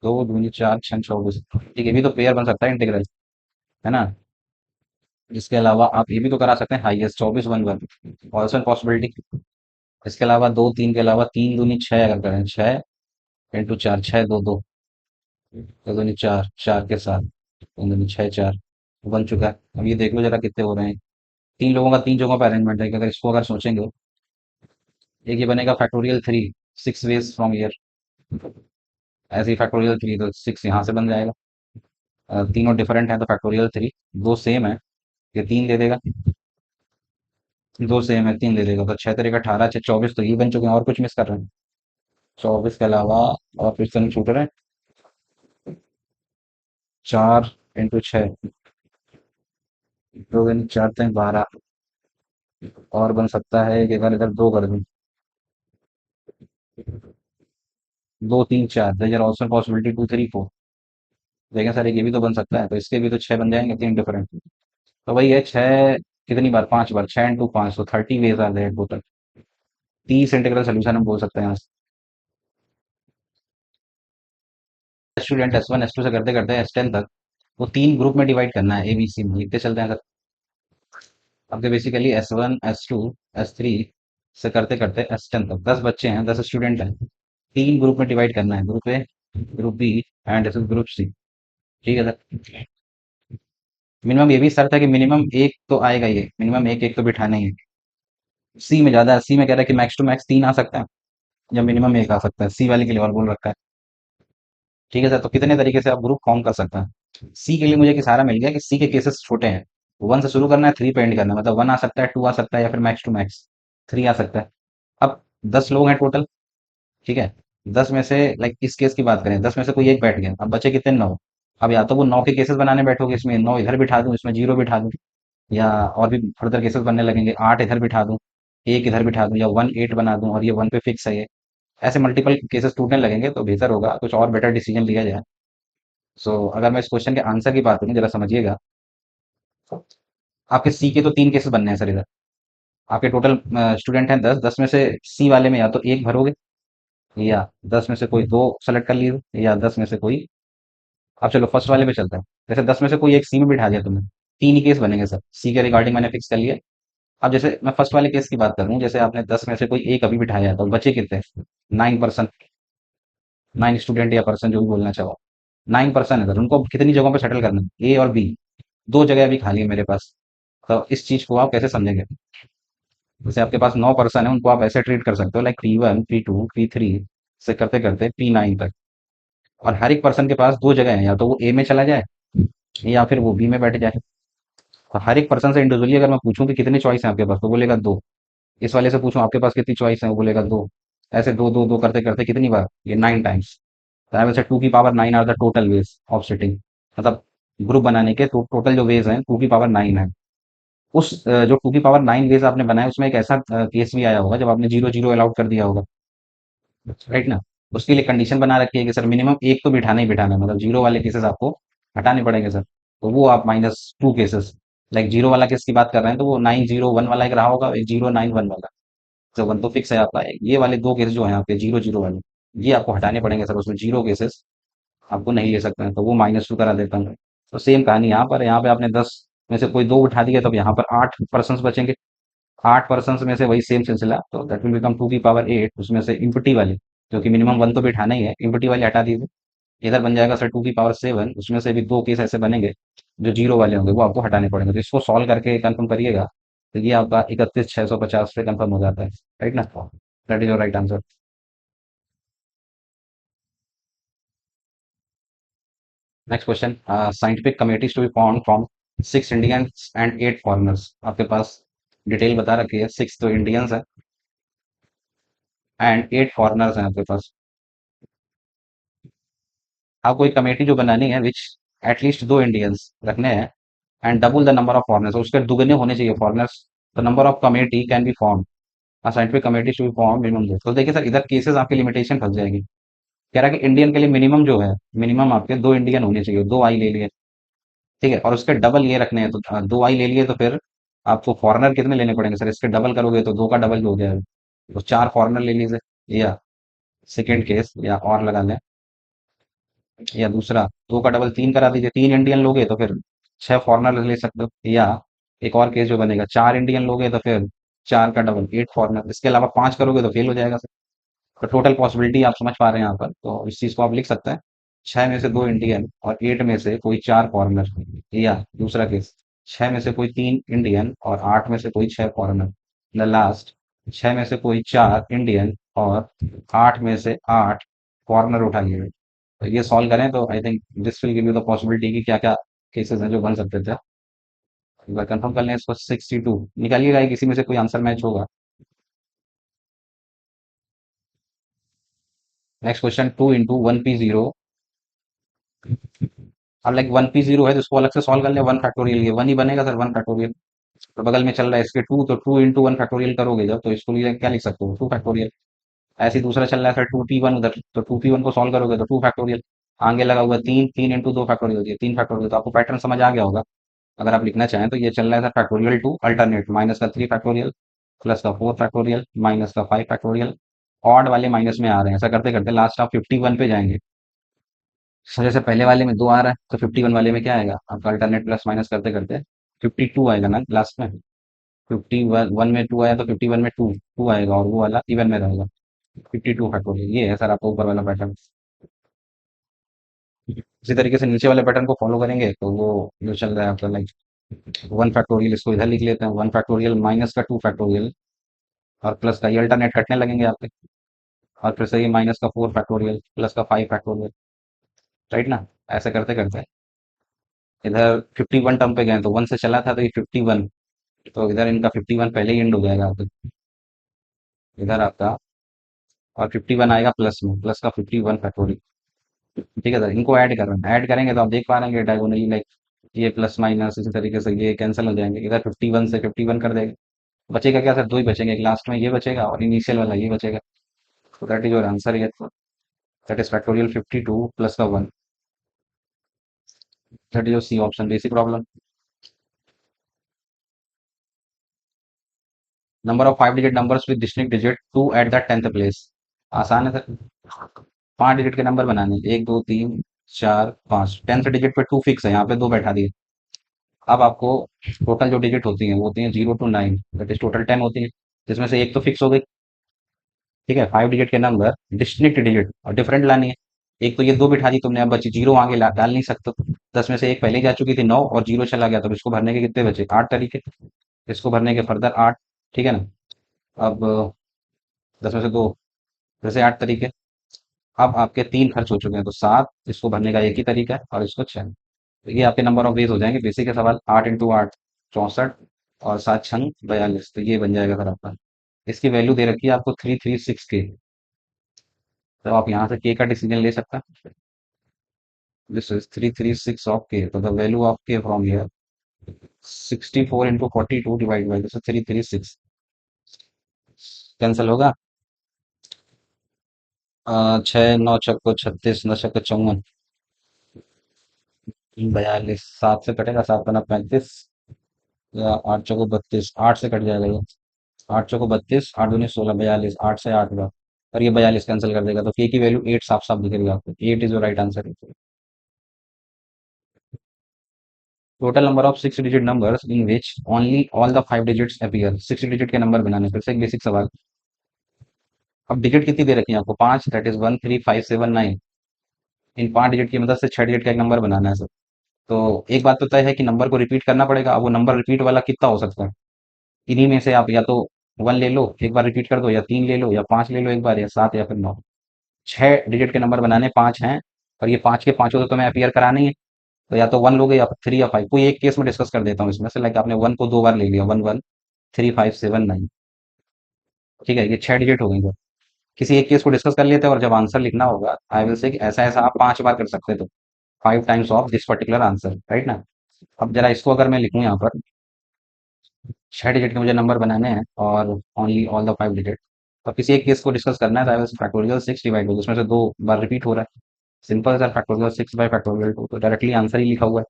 दो दूनी चार, छह 24। ठीक है, ये भी तो पेयर बन सकता है इंटीग्रल, है ना। इसके अलावा आप ये भी तो करा सकते हैं, हाईएस्ट 24 1 1, ऑल्सो पॉसिबिलिटी। इसके अलावा दो तीन के अलावा तीन दूनी छह अगर करें, 6 × 4 छः, दो दो, दो दूनी चार, चार के साथ, तीन दूनी छः, चार बन चुका है। अब ये देख लो जरा कितने हो रहे हैं। तीन लोगों का तीन जगहों पर अरेंजमेंट है कि अगर इसको अगर सोचेंगे, एक ये बनेगा फैक्टोरियल 3, 6 ways फ्रॉम ईयर। ऐसे ही फैक्टोरियल 3 तो 6 यहाँ से बन जाएगा। तीनों डिफरेंट है तो फैक्टोरियल 3, दो सेम है, ये तीन दे देगा, दो सेम है तीन दे देगा, तो 6 × 3 = 18, 6 × 24, तो ये बन चुके हैं। और कुछ मिस कर रहे हैं? 24 के अलावा और कुछ तो नहीं छूट रहे हैं? 4 × 6, दो दिन 4 × 3 = 12, और बन सकता है कि अगर इधर दो कर दूं, दो तीन चार, देयर ऑल्सो पॉसिबिलिटी 2 3 4। देखें सर, एक ये भी तो बन सकता है, तो इसके भी तो छह बन जाएंगे, तीन डिफरेंट। तो वही है छह, कितनी बार? 5 बार, 6 × 5 तो 30 ways आ गए टोटल। 30 इंटीग्रल सोल्यूशन हम बोल सकते हैं। स्टूडेंट S1 S2 से करते करते S10 तक, वो तीन ग्रुप में डिवाइड करना है, ABC में लिखते चलते हैं सर। अब तो बेसिकली S1 S2 S3 से करते करते S10 तक 10 बच्चे हैं, 10 स्टूडेंट हैं। तीन ग्रुप में डिवाइड करना है, group A, group B and group C। ठीक है सर। मिनिमम ये भी शर्त है कि मिनिमम एक तो आएगा, ये मिनिमम एक एक तो बिठाना ही है। सी में ज्यादा है, सी में कह रहा है कि मैक्स टू मैक्स तीन आ सकता है, या मिनिमम एक आ सकता है, सी वाले के लिए और बोल रखा है। ठीक है सर, तो कितने तरीके से आप ग्रुप फॉर्म कर सकते हैं? सी के लिए मुझे एक सहारा मिल गया कि सी के केसेस छोटे हैं। वन से शुरू करना है, थ्री पे एंड करना है, मतलब वन आ सकता है, टू आ सकता है, या फिर मैक्स टू मैक्स थ्री आ सकता है। अब 10 लोग हैं टोटल। ठीक है। 10 में से लाइक इस केस की बात करें, 10 में से कोई एक बैठ गया, अब बचे कितने? 9। अब या तो वो 9 के केसेस बनाने बैठोगे, इसमें 9 इधर बिठा दूं, इसमें जीरो बिठा दूं, या और भी फर्दर केसेस बनने लगेंगे, 8 इधर बिठा दूं, एक इधर बिठा दूं, या 1 8 बना दूं, और ये 1 पे फिक्स है ये। ऐसे मल्टीपल केसेस टूटने लगेंगे, तो बेहतर होगा कुछ और बेटर डिसीजन लिया जाए। सो अगर मैं इस क्वेश्चन के आंसर की बात करूं, जरा समझिएगा। आपके सी के तो तीन केसेस बनने हैं सर इधर। आपके टोटल स्टूडेंट हैं 10, 10 में से सी वाले में या तो एक भरोगे, या 10 में से कोई दो सेलेक्ट कर लीजिए, या 10 में से कोई। अब चलो फर्स्ट वाले पे चलता है। जैसे 10 में से कोई एक सी में बिठा दिया तुमने, तीन ही केस बनेंगे सर, सी के रिगार्डिंग मैंने फिक्स कर लिया। अब जैसे मैं फर्स्ट वाले केस की बात करूं, जैसे आपने 10 में से कोई एक अभी बिठाया, तो बचे कितने? 9 पर्सन, 9 स्टूडेंट या पर्सन जो भी बोलना चाहो। 9 पर्सन है सर, उनको कितनी जगहों पे सेटल करना है? ए और बी, दो जगह अभी खाली है मेरे पास। तो इस चीज को आप कैसे समझेंगे? जैसे आपके पास 9 पर्सन है, उनको आप ऐसे ट्रीट कर सकते हो लाइक P1 P2 P3 से करते करते P9 तक। और हर एक पर्सन के पास दो जगह है, या तो वो ए में चला जाए, या फिर वो बी में बैठ जाए। तो हर एक पर्सन से इंडिविजुअली अगर मैं पूछूं कि कितनी चॉइस है आपके पास, तो बोलेगा दो। इस वाले से पूछूं आपके पास कितनी चॉइस है, वो बोलेगा दो। ऐसे दो दो दो करते करते कितनी बार, ये 9 टाइम्स। तो आई विल से 2 की पावर 9 are the total ways of sitting. मतलब ग्रुप बनाने के तो टोटल जो वेज हैं 2 की पावर 9 है। उस जो 2 की पावर 9 वेज आपने बनाया, उसमें एक ऐसा केस भी आया होगा जब आपने जीरो जीरो अलाउड कर दिया होगा, राइट ना। उसके लिए कंडीशन बना रखी है कि सर मिनिमम एक तो बिठाना ही बिठाना है, मतलब जीरो वाले केसेस आपको हटाने पड़ेंगे सर। तो वो आप -2 केसेस, लाइक जीरो वाला केस की बात कर रहे हैं, तो वो 901 वाला एक रहा होगा, एक 091 वाला। तो वन तो फिक्स है आपका, ये वाले दो केस जो है आपके जीरो जीरो वाले, ये आपको हटाने पड़ेंगे सर। उसमें जीरो केसेस आपको नहीं ले सकते हैं, तो वो -2 करा देता हूँ। तो सेम कहानी यहाँ पर, यहाँ पे आपने 10 में से कोई दो उठा दिया, तब यहाँ पर 8 पर्सन बचेंगे। 8 पर्सन में से वही सेम सिलसिला, तो दैट विल बिकम 2 की पावर 8। उसमें से इम्पटी वाले, क्योंकि मिनिमम वन तो बिठाना ही है, इम्पटी वाले हटा दीजिए। इधर बन जाएगा सर 2 की पावर 7। उसमें से भी दो केस ऐसे बनेंगे जो जीरो वाले होंगे, वो आपको हटाने पड़ेंगे। तो इसको सॉल्व करके कंफर्म करिएगा, तो ये आपका 31,650 पे कंफर्म हो जाता है, राइट ना। That is your right answer. Next question, scientific committees to be form from 6 Indians and 8 foreigners. आपके पास डिटेल बता रखी है, 6 तो इंडियंस है एंड 8 फॉरेनर्स हैं आपके पास। आपको एक कमेटी जो बनानी है विच एटलीस्ट दो इंडियंस रखने हैं and double the number of foreigners, उसके दुगने होने चाहिए foreigners. The number of committee can be form, scientific committee to be form minimum दो। तो देखिए सर, इधर केसेस आपकी लिमिटेशन फंस जाएगी। कह रहा है कि इंडियन के लिए मिनिमम जो है, मिनिमम आपके दो इंडियन होने चाहिए, दो आई ले लिए, ठीक है, और उसके डबल ये रखने हैं। तो दो आई ले लिए, तो फिर आपको फॉरेनर कितने लेने पड़ेंगे सर, इसके डबल करोगे तो दो का डबल हो जाएगा। तो 4 फॉरेनर ले लीजिए, या सेकेंड केस, या और लगा लें, या दूसरा, दो का डबल 3 करा दीजिए। 3 इंडियन लोगे तो फिर 6 फॉरेनर ले सकते हो, या एक और केस जो बनेगा, 4 इंडियन लोगे तो फिर 4 का डबल 8 फॉरेनर। इसके अलावा 5 करोगे तो फेल हो जाएगा सर। तो टोटल पॉसिबिलिटी आप समझ पा रहे हैं यहाँ पर, तो इस चीज को आप लिख सकते हैं। 6 में से 2 इंडियन और 8 में से कोई 4 फॉरेनर, या दूसरा केस, 6 में से कोई 3 इंडियन और 8 में से कोई 6 फॉरेनर। द लास्ट, 6 में से कोई 4 इंडियन और 8 में से 8 फॉरेनर उठाइए। तो ये सॉल्व करें तो I think this will give you the possibility कि क्या क्या केसेस हैं जो बन सकते थे। एक बार कंफर्म कर लें इसको, 62 निकालिएगा, किसी में से कोई आंसर मैच होगा। Next question, 2 into 1 P0। अब लाइक 1 P0 है तो उसको अलग से सॉल्व कर ले, 1 फैक्टोरियल, ये 1 ही बनेगा सर, 1 फैक्टोरियल। तो बगल में चल रहा है इसके 2, तो 2 इंटू 1 फैक्टोरियल करोगे जब, तो इसको लिए क्या लिख सकते हो, 2 फैक्टोरियल। ऐसे ही दूसरा चल रहा है सर 2P1 उधर, तो 2P1 को सॉल्व करोगे तो 2 फैक्टोरियल। आगे लगा हुआ 3, 3 इंटू 2 फैक्टोरियल, ये 3 फैक्टोरियल। तो आपको पैटर्न समझ आ गया होगा। अगर आप लिखना चाहें तो ये चल रहा है sir factorial two alternate, -3 factorial, +4 factorial, -5 factorial. Odd वाले माइनस में आ रहे हैं, ऐसा करते करते लास्ट आप 51 पे जाएंगे। सर जैसे पहले वाले में 2 आ रहा है, तो 51 वाले में क्या आएगा आपका, अल्टरनेट प्लस माइनस करते करते 52 आएगा ना लास्ट में। 51 वन में 2 आया तो 51 में टू टू आएगा, और वो वाला इवन में रहेगा। 52 फैक्टोरियल, ये है सर आपका ऊपर वाला पैटर्न। इसी तरीके से नीचे वाले पैटर्न को फॉलो करेंगे तो वो जो चल रहा है आपका, लाइक 1 फैक्टोरियल, इसको इधर लिख लेते हैं, 1 फैक्टोरियल माइनस का 2 फैक्टोरियल, और प्लस का ये अल्टरनेट कटने लगेंगे आपके। और फिर से ये -का 4 फैक्टोरियल, +का 5 फैक्टोरियल, राइट ना। ऐसे करते करते इधर 51 टर्म पे गए, तो 1 से चला था तो ये 51, तो इधर इनका 51 पहले ही एंड हो जाएगा आपका। इधर आपका और 51 आएगा प्लस में, +का 51 फैक्टोरियल। ठीक है सर, इनको ऐड कर रहे हैं, ऐड करेंगे तो आप देख पा रहे हैं डायगोनली, लाइक ये प्लस माइनस इसी तरीके से ये कैंसिल हो जाएंगे। इधर 51 से 51 कर देंगे, बचेगा क्या सर, दो ही बचेंगे, एक लास्ट में ये बचेगा और इनिशियल वाला ये बचेगा। तो दैट इज योर आंसर, ये दैट इज फैक्टोरियल 52 +का 1। That is your C option, basic problem. Number of 5 digit numbers with distinct digit two at the 10th place. आसान है सर, 5 डिजिट के नंबर बनाने, 1 2 3 4 5, 10th डिजिट पे 2 fix है, यहाँ पे 2 बैठा दिए। अब आपको टोटल जो डिजिट होती हैं वो होती हैं 0 to 9, दैट इज टोटल 10 होती है, जिसमें से एक तो फिक्स हो गई। ठीक है, 5 डिजिट के नंबर डिस्टिंक्ट डिजिट और डिफरेंट लानी है। एक तो ये दो बिठा दी तुमने, अब बची जीरो, आगे डाल नहीं सकते। 10 में से एक पहले ही जा चुकी थी 9, और जीरो चला गया, तो इसको भरने के कितने बचे, 8 तरीके। इसको भरने के फर्दर 8, ठीक है ना। अब 10 में से दो, जैसे 8 तरीके। अब आपके 3 खर्च हो चुके हैं, तो 7, इसको भरने का एक ही तरीका है, और इसको 6। तो ये आपके नंबर ऑफ वेज हो जाएंगे। बेसिक है सवाल, 8 इंटू 8 64 और 7 छंग 42, तो ये बन जाएगा सर आपका। इसकी वैल्यू दे रखी है आपको 336 के। तो आप यहाँ से के का डिसीजन ले सकते हैं। दिस इज 336 ऑफ के, तो द वैल्यू ऑफ के from here 64 into 42 divide by this 336। Cancel होगा। 6 9 छक्को 36 9 छक्को 54, 42, 7 से कटेगा, 7 पना 35, या 8 चौको 32, 8 से कट जाएगा ये। 8 चौको 32, 8 दूनी 16, 42, 8 से 8 हुआ। और ये 42 कैंसिल कर देगा, तो के की वैल्यू 8 साफ साफ दिखेगी आपको। 8 is your right answer. Total number of 6 digit numbers in which only all the 5 digits appear. 6 digit के नंबर बनाने, फिर से एक बेसिक सवाल। अब डिजिट कितनी दे रखी है आपको? 5, दैट इज 1 3 5 7 9। इन 5 डिजिट की मदद से 6 डिजिट का एक नंबर बनाना है सर। तो एक बात तो तय है कि नंबर को रिपीट करना पड़ेगा। अब वो नंबर रिपीट वाला कितना हो सकता है? इन्हीं में से आप या तो 1 ले लो एक बार रिपीट कर दो, या 3 ले लो, या 5 ले लो एक बार, या 7, या फिर 9। 6 डिजिट के नंबर बनाने 5 हैं, और ये 5 के पांचों तो तुम्हें अपीयर कराने ही है। तो या तो 1 लोगे, या 3 या 5। कोई एक केस में डिस्कस कर देता हूँ इसमें से, लाइक आपने 1 को 2 बार ले लिया, 1 1 3 5 7 9। ठीक है, ये 6 डिजिट हो गई सर। किसी एक केस को डिस्कस कर लेते हैं, और जब आंसर लिखना होगा आई विल से ऐसा ऐसा आप 5 बार कर सकते हो, तो 5 times of this particular answer, right ना। अब जरा इसको अगर मैं लिखूं यहाँ पर, 6 डिजिट के मुझे नंबर बनाने हैं, और ओनली ऑल द 5 डिजिट। तो किसी एक केस को डिस्कस करना है, तो आई विल फैक्टोरियल 6 डिवाइड हो, उसमें से 2 बार रिपीट हो रहा है। Simple sir, factorial 6 by factorial 2, तो डायरेक्टली आंसर ही लिखा हुआ है।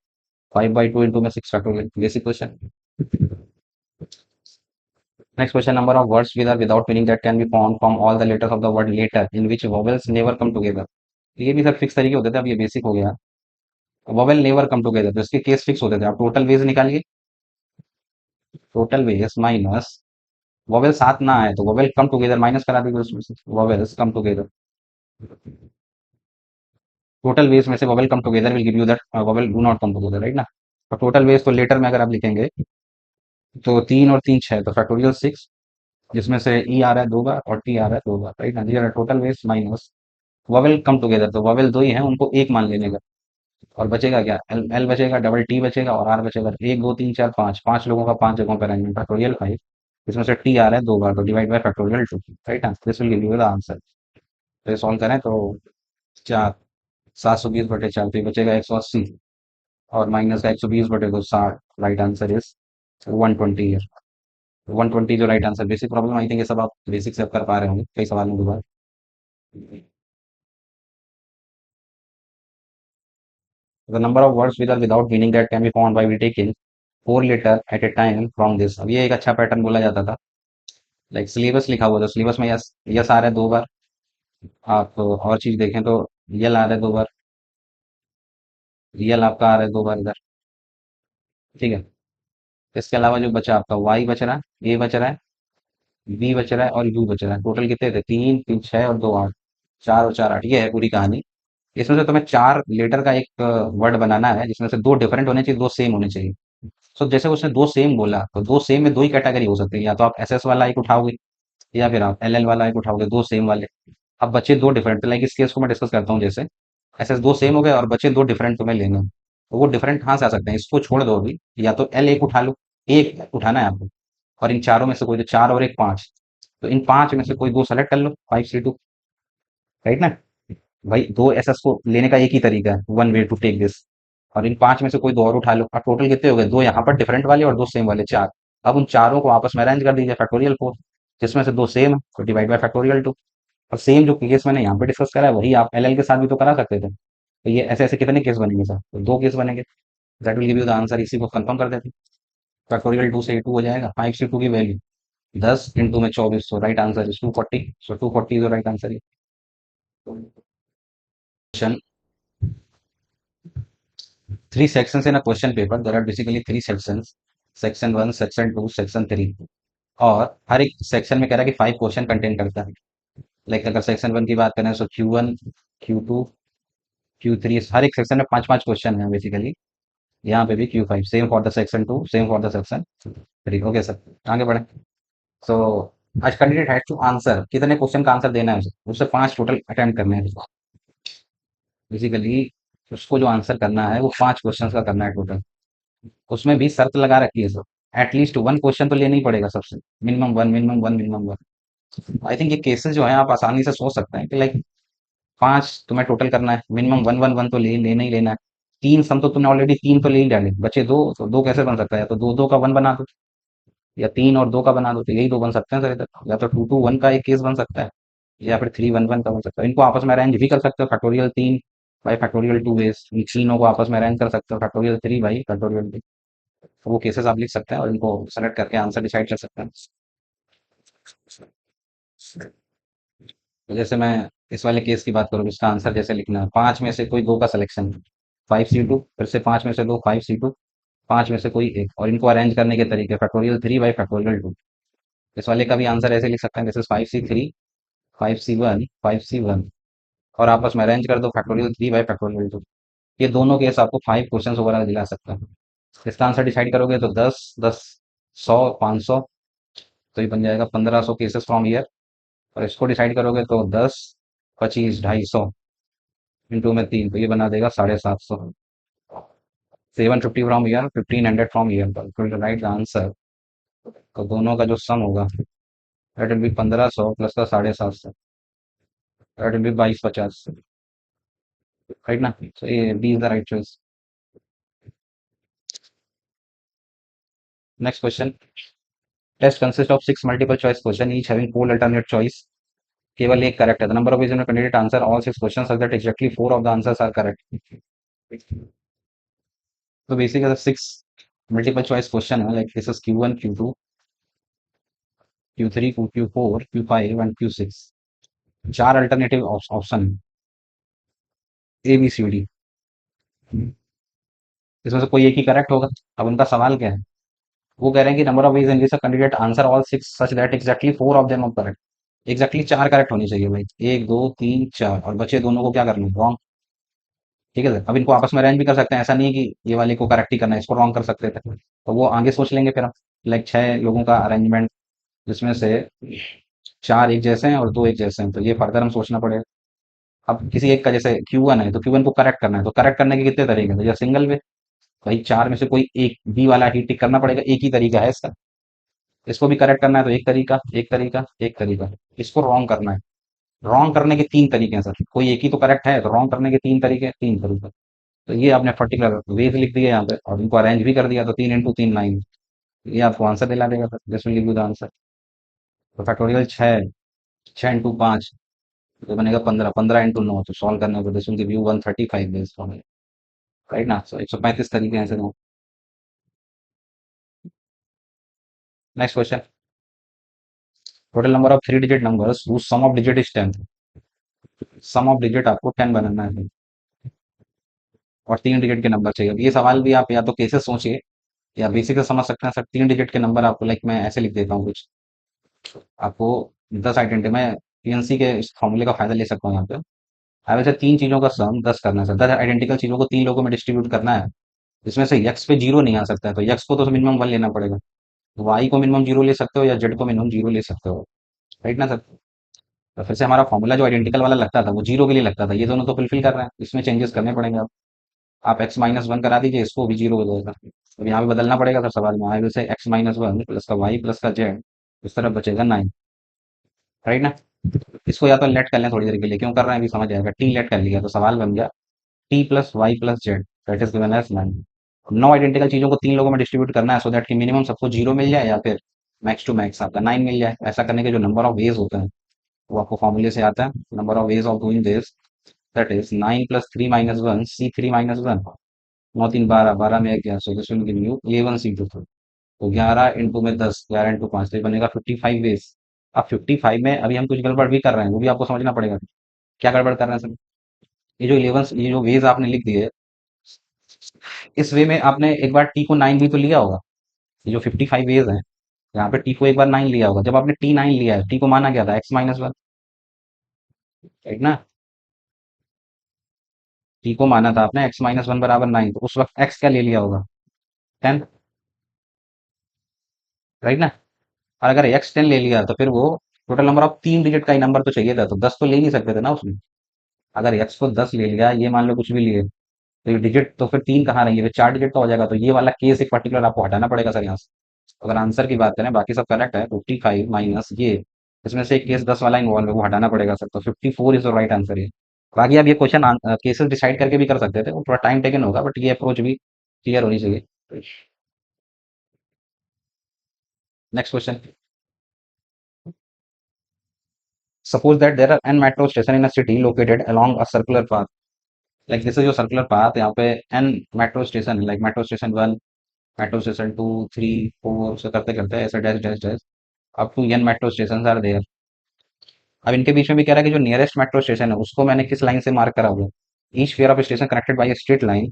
5/2 इंटू में 6 factorial, basic question. Next question, number of words with और without meaning that can be found from all the letters of the word letter in which vowels never come together. ये भी sir fix तरीके होते थे, अब ये basic हो गया। वोवेल नेवर कम टुगेदर, तो इसके केस फिक्स होते थे। आप टोटल वेज निकालिए, टोटल वेज माइनस वोवेल साथ ना आए तो वोवेल कम टुगेदर माइनस करा दीजिए उसमें से, vowels come together. Total ways में से vowel come together will give you that vowel do not come together, right ना। और टोटल वेज तो लेटर में अगर आप लिखेंगे, तो 3 और 3 6, तो फैक्टोरियल 6, जिसमें से ई आ रहा है 2 बार और टी आ रहा है 2 बार, राइट ना। जी total ways minus vowel come together, तो वोवेल दो ही है, उनको एक मान लेने का। और बचेगा क्या? एल एल बचेगा, डबल टी बचेगा, और आर बचेगा। 1 2 3 4 5, 5 लोगों का 5 जगहों पर अरेंजमेंट, फैक्टोरियल 5। इसमें से टी आ रहा है 2 बार, तो डिवाइड बाय फैक्टोरियल 2, राइट ना। This will give you the answer. तो ये सॉल्व करें तो 4, 720/4, तो ये बचेगा 180, और माइनस का 120/260। Right answer is 120 year. 120 जो right answer. Basic problem I think ये सब आप बेसिक से अब कर पा रहे होंगे, कई सवाल में दोबारा। The number of words with और without meaning that can be found by taking 4 letter at a time from this. अब ये एक अच्छा पैटर्न बोला जाता था। लाइक सिलेबस लिखा हुआ था, सिलेबस में यस यस आ रहा है 2 बार। आप तो और चीज देखें तो यल आ रहा है 2 बार, रियल आपका आ रहा है 2 बार इधर। ठीक है, इसके अलावा जो बचा आपका वाई बच रहा है, ए बच रहा है, बी बच रहा है, और यू बच रहा है। टोटल कितने थे? 3 3 6 और 2 8। 4 और 4 8, ये है पूरी कहानी। इसमें से तुम्हें 4 लेटर का एक वर्ड बनाना है, जिसमें से 2 डिफरेंट होने चाहिए, 2 सेम होने चाहिए। सो जैसे उसने 2 सेम बोला, तो 2 सेम में 2 ही कैटेगरी हो सकती है, या तो आप एस वाला एक उठाओगे, या फिर आप एल वाला एक उठाओगे, 2 सेम वाले। अब बच्चे 2 डिफरेंट, लाइक इस केस को मैं डिस्कस करता हूँ। जैसे ऐसे 2 सेम हो गए, और बच्चे 2 डिफरेंट तुम्हें लेने हैं। तो वो डिफरेंट कहाँ से आ सकते हैं? इसको छोड़ दो अभी, या तो एल एक उठा लो, एक उठाना है आपको। और इन चारों में से कोई, तो 4 और 1 5, तो इन 5 में से कोई 2 सेलेक्ट कर लो, 5 3 2, राइट ना। भाई 2 एसएस को लेने का एक ही तरीका है, one way to take this. और इन 5 में से कोई 2 और उठा लो। अब टोटल कितने हो गए? 2 यहाँ पर डिफरेंट वाले, और 2 सेम वाले, 4। अब उन चारों को आपस में अरेंज कर दीजिए, फैक्टोरियल 4। जिसमें से 2 सेम है, तो डिवाइड बाय फैक्टोरियल 2। और सेम जो केस मैंने यहाँ पे डिस्कस करा है, वही आप एल के साथ भी तो करा सकते थे। तो ये ऐसे ऐसे कितने केस बनेंगे सर? तो 2 केस बनेंगे। That will give you the answer. इसी को कंफर्म कर देते हैं। फैक्टोरियल 2 से 2 हो जाएगा। 5 से 2 की वैल्यू 10 इंटू में 24, तो राइट आंसर इज 240। सो 240 जो राइट आंसर है। Question, 3 sections in a question paper. There are basically 3 sections, section 1, section 2, section 3। और हर एक सेक्शन में कह रहा है कि 5 क्वेश्चन कंटेन करता है। लाइक अगर सेक्शन 1 की बात करें, तो Q1, Q2, Q3, हर एक सेक्शन में 5 5 क्वेश्चन है बेसिकली। यहाँ पे भी Q5, same for the section 2, same for the section 3। Okay sir, आगे बढ़े। सो आज कैंडिडेट हैज टू आंसर, कितने क्वेश्चन का आंसर देना है उसे? उसे 5 टोटल अटेम्प्ट करने हैं बेसिकली। उसको जो आंसर करना है वो 5 क्वेश्चन का करना है टोटल। उसमें भी शर्त लगा रखी है सर। एटलीस्ट वन क्वेश्चन तो लेना ही पड़ेगा सबसे, minimum one, minimum one, minimum one. I think ये केसेस जो है आप आसानी से सोच सकते हैं कि लाइक पांच तुम्हें टोटल करना है, मिनिमम वन वन वन तो लेना ही लेना है। तीन सम तो तुमने ऑलरेडी तीन तो ले ही डाले, बचे दो, तो दो कैसे बन सकता है? या तो दो दो का वन बना दो, या तीन और दो का बना दो, तो यही दो बन सकते हैं सर इधर। या तो टू टू वन का एक केस बन सकता है, या फिर थ्री वन वन का बन सकता है। इनको आपस में अरेंज भी कर सकते हो, फैक्टोरियल तीन बाई फैक्टोरियल टू वेज, इन तीनों को आपस में अरेंज कर सकते हो factorial three by factorial to. तो वो केसेस आप लिख सकते हैं और इनको सेलेक्ट करके आंसर डिसाइड कर सकते हैं। तो जैसे मैं इस वाले केस की बात करूँ, इसका आंसर जैसे लिखना है, पांच में से कोई दो का सिलेक्शन, फाइव सी टू, फिर से पांच में से दो, फाइव सी टू, पांच में से कोई एक, और इनको अरेंज करने के तरीके factorial three by factorial to. इस वाले का भी आंसर ऐसे लिख सकते हैं, जैसे five C three, five C one, five C one, और आपस में अरेंज कर दो factorial three by factorial two. ये दोनों केस आपको फाइव क्वेश्चन वगैरह दिला सकता है। इसका आंसर डिसाइड करोगे तो दस दस, सौ, पाँच सौ, तो ये बन जाएगा 1500 केसेस फ्रॉम ईयर। और इसको डिसाइड करोगे तो दस, पच्चीस, ढाई सौ, इंटू में तीन, तो ये बना देगा 750। 750 फ्रॉम ईयर, 1500 फ्रॉम ईयर, तो राइट द आंसर। तो दोनों का जो सम होगा, दैट विल बी 1500 प्लस का 750, दैट विल बी 2250, राइट ना? so ये B is the right choice. Next question, test consist of six multiple choice question each having four alternate choice, केवल एक करेक्ट है। The number of ways in a candidate answer all six questions such that exactly four of the answers are correct। तो basically six multiple choice question है, like this is Q one, Q two, Q three, Q four, Q five and Q six. चार alternative option, A B C D, इसमें से कोई एक ही correct होगा। अब उनका सवाल क्या है? वो कह रहे हैं कि number of ways in which a candidate answer all six such that exactly four of them are correct. Exactly चार करेक्ट होनी चाहिए भाई, एक, दो, तीन, चार, और बचे दोनों को क्या करना है? रॉन्ग। ठीक है सर, अब इनको आपस में अरेंज भी कर सकते हैं, ऐसा नहीं है कि ये वाले को करेक्ट ही करना है, इसको रॉन्ग कर सकते थे, तो वो आगे सोच लेंगे फिर हम। लाइक छह लोगों का अरेंजमेंट, जिसमें से चार एक जैसे हैं और दो एक जैसे हैं, तो ये फर्दर हम सोचना पड़ेगा। अब किसी एक का जैसे Q1 है, तो Q1 को करेक्ट करना है, तो करेक्ट करने के कितने तरीके हैं? तो या सिंगल वे, भाई चार में से कोई एक बी वाला ही टिक करना पड़ेगा, एक ही तरीका है इसका। इसको भी करेक्ट करना है तो एक तरीका, एक तरीका, एक तरीका। इसको रॉन्ग करना है, रॉन्ग करने के तीन तरीके हैं सर, कोई एक ही तो करेक्ट है, तो रॉन्ग करने के तीन तरीके, तीन तरीके। तो ये आपने पर्टिकुलर वेज लिख दिया यहाँ पे, और इनको अरेंज भी कर दिया, तो तीन इंटू तीन, नाइन। ये आपको आंसर दिला देगा sir, this will give you the answer. तो फैक्टोरियल छः, छः इंटू पाँच, तो बनेगा 15, 15 इंटू 9, तो सॉल्व करने पर this will give you 135 ways from, right ना? सो 135 तरीके हैं sir. Next question, total number of three digit numbers whose sum of digit is 10। Sum of digit आपको 10 बनाना है, और तीन डिजिट के नंबर चाहिए। अब ये सवाल भी आप या तो केसेस सोचिए, या बेसिक से समझ सकते हैं सर। तीन डिजिट के नंबर आपको, लाइक मैं ऐसे लिख देता हूँ कुछ आपको, 10 आइडेंटिटी में पीएनसी के इस फॉर्मूले का फायदा ले सकता हूँ यहाँ पे। अब ऐसे तीन चीजों का सम 10 करना है सर, 10 आइडेंटिकल चीजों को तीन लोगों में डिस्ट्रीब्यूट करना है। इसमें से यक्स पे जीरो नहीं आ सकता है, तो यक्स को तो मिनिमम वन लेना पड़ेगा। वाई को मिनिमम जीरो ले सकते हो, या जेड को मिनिमम जीरो ले सकते हो, राइट ना सर? तो फिर से हमारा फॉर्मूला जो आइडेंटिकल वाला लगता था वो जीरो के लिए लगता था, ये दोनों तो फुलफिल कर रहे हैं, इसमें चेंजेस करने पड़ेंगे। आप एक्स माइनस वन करा दीजिए, इसको भी जीरो हो जाएगा। अब यहाँ पे बदलना पड़ेगा सर सवाल में, I will say x minus one plus का वाई प्लस का जेड, इस तरफ बचेगा नाइन, राइट ना? इसको या तो लेट कर लें थोड़ी देर के लिए, क्यों कर रहे हैं अभी समझ आएगा। टी लेट कर लिया तो सवाल बन गया t plus y plus z, that is given as nine. नौ आइडेंटिकल चीजों को तीन लोगों में डिस्ट्रीब्यूट करना है, सो दैट कि मिनिमम सबको जीरो मिल जाए, या फिर मैक्स टू मैक्स आपका नाइन मिल जाए। ऐसा करने के जो नंबर ऑफ वेज होते हैं वो आपको फॉर्मूले से आता है। Number of ways of doing this, that is nine plus three minus one, C three minus one, नौ तीन बारह, बारह में 11, so this will give you a one C two. तो 11 इंटू में 10, 11 इंटू 5, तो ये बनेगा 55 वेज। अब 55 में अभी हम कुछ गड़बड़ भी कर रहे हैं, वो भी आपको समझना पड़ेगा। क्या गड़बड़ कर रहे हैं सर? ये जो 11, ये जो वेज आपने लिख दिए, इस वे में आपने एक बार टी को नाइन भी तो लिया होगा। ये जो 55 वेज हैं, यहाँ पे टी को एक बार नाइन लिया होगा। जब आपने टी नाइन लिया है, टी को माना क्या था? एक्स माइनस वन, राइट ना? टी को माना था आपने एक्स माइनस वन बराबर नाइन, तो उस वक्त एक्स क्या ले लिया होगा? 10, राइट ना? और अगर एक्स 10 ले लिया तो फिर वो टोटल नंबर ऑफ तीन डिजिट का ही नंबर तो चाहिए था, तो 10 तो ले नहीं सकते थे ना उसमें। अगर एक्स को 10 ले लिया, ये मान लो कुछ भी लिए, तो ये डिजिट तो फिर तीन कहाँ रहेंगे? फिर चार डिजिट का हो जाएगा। तो ये वाला केस एक पर्टिकुलर आपको हटाना पड़ेगा सर यहाँ से। अगर आंसर की बात करें बाकी सब करेक्ट है, 55 माइनस ये, इसमें से एक केस 10 वाला इन्वॉल्व है, वो हटाना पड़ेगा सर, तो 54 इज द राइट आंसर है। बाकी आप ये क्वेश्चन केसेस डिसाइड करके भी कर सकते थे, वो थोड़ा टाइम टेकन होगा, बट ये अप्रोच भी क्लियर होनी चाहिए। Next question, suppose that there are n metro station in a city located along a circular path, like this is your circular path, यहाँ पे n metro station, like metro station 1, metro station 2, 3, 4 से करते करते ऐसे dash dash dash up to n metro station are there. अब इनके बीच में भी कह रहा है कि जो नियरेस्ट मेट्रो स्टेशन है उसको मैंने किस लाइन से मार्क करा हुआ है। Each pair of station connected by a straight line,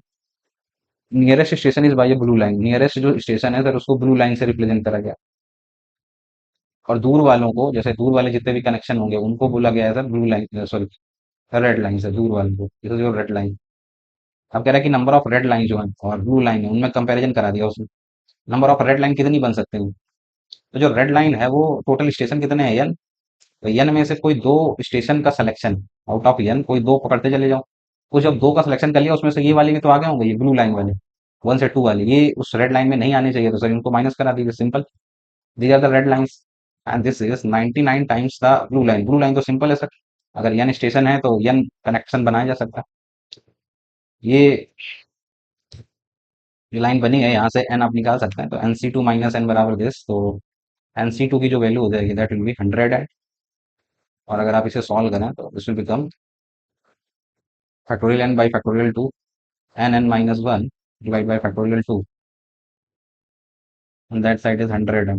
nearest station is by A blue line, nearest जो स्टेशन है सर उसको ब्लू लाइन से रिप्रेजेंट करा गया, और दूर वालों को, जैसे दूर वाले जितने भी कनेक्शन होंगे उनको बोला गया है sir blue line, sorry red line से, दूर वालों को this is your red line. अब कह रहा है कि नंबर ऑफ रेड लाइन जो है और ब्लू लाइन है उनमें कंपैरिजन करा दिया उसने, नंबर ऑफ रेड लाइन कितनी बन सकते हैं। तो जो रेड लाइन है वो टोटल स्टेशन कितने हैं एन, तो एन में से कोई दो स्टेशन का सिलेक्शन, आउट ऑफ एन कोई दो पकड़ते चले जाओ, तो जब दो का सिलेक्शन कर लिया उसमें से ये वाले भी तो आगे होंगे, ये ब्लू लाइन वाले 1 से 2 वाले ये उस रेड लाइन में नहीं आने चाहिए, तो सर इनको माइनस करा दीजिए, simple. These are the red lines and this is 99 times the blue line. Blue line तो सिंपल है सर, अगर एन स्टेशन है तो एन कनेक्शन बनाया जा सकता है। ये जो लाइन बनी है यहाँ से एन आप निकाल सकते हैं, तो NC2 माइनस एन बराबर दिस, तो NC2 की जो वैल्यू हो जाएगी दैट विल बी 100 है। और अगर आप इसे सॉल्व करें तो this will become factorial n by factorial 2, n n-1 divide by factorial 2, and that side is 100 है।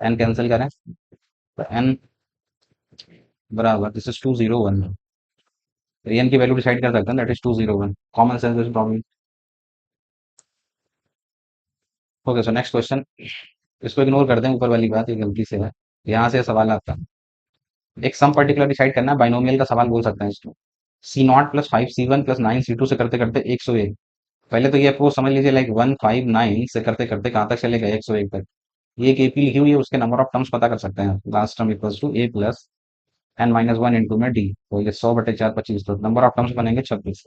n कैंसिल करें तो n बराबर दिस इज 201, तो n की वैल्यू डिसाइड कर सकते हैं that is 201, common sense is problem. Okay so next question, इसको इग्नोर कर दें, ऊपर वाली बात ये गलती से है, यहाँ से सवाल आता है, एक सम पर्टिकुलर डिसाइड करना है, बाइनोमियल का सवाल बोल सकते हैं इसको। C0 + 5C1 + 9C2 से करते करते 101, पहले तो ये अप्रोच समझ लीजिए, लाइक 159 से करते करते कहाँ तक चलेगा 101 तक, ये एक एपी लिखी हुई है, उसके नंबर ऑफ टर्म्स पता कर सकते हैं, last term equals to a plus n-1 into में d, तो ये 100/4 25, तो नंबर ऑफ टर्म्स बनेंगे 26,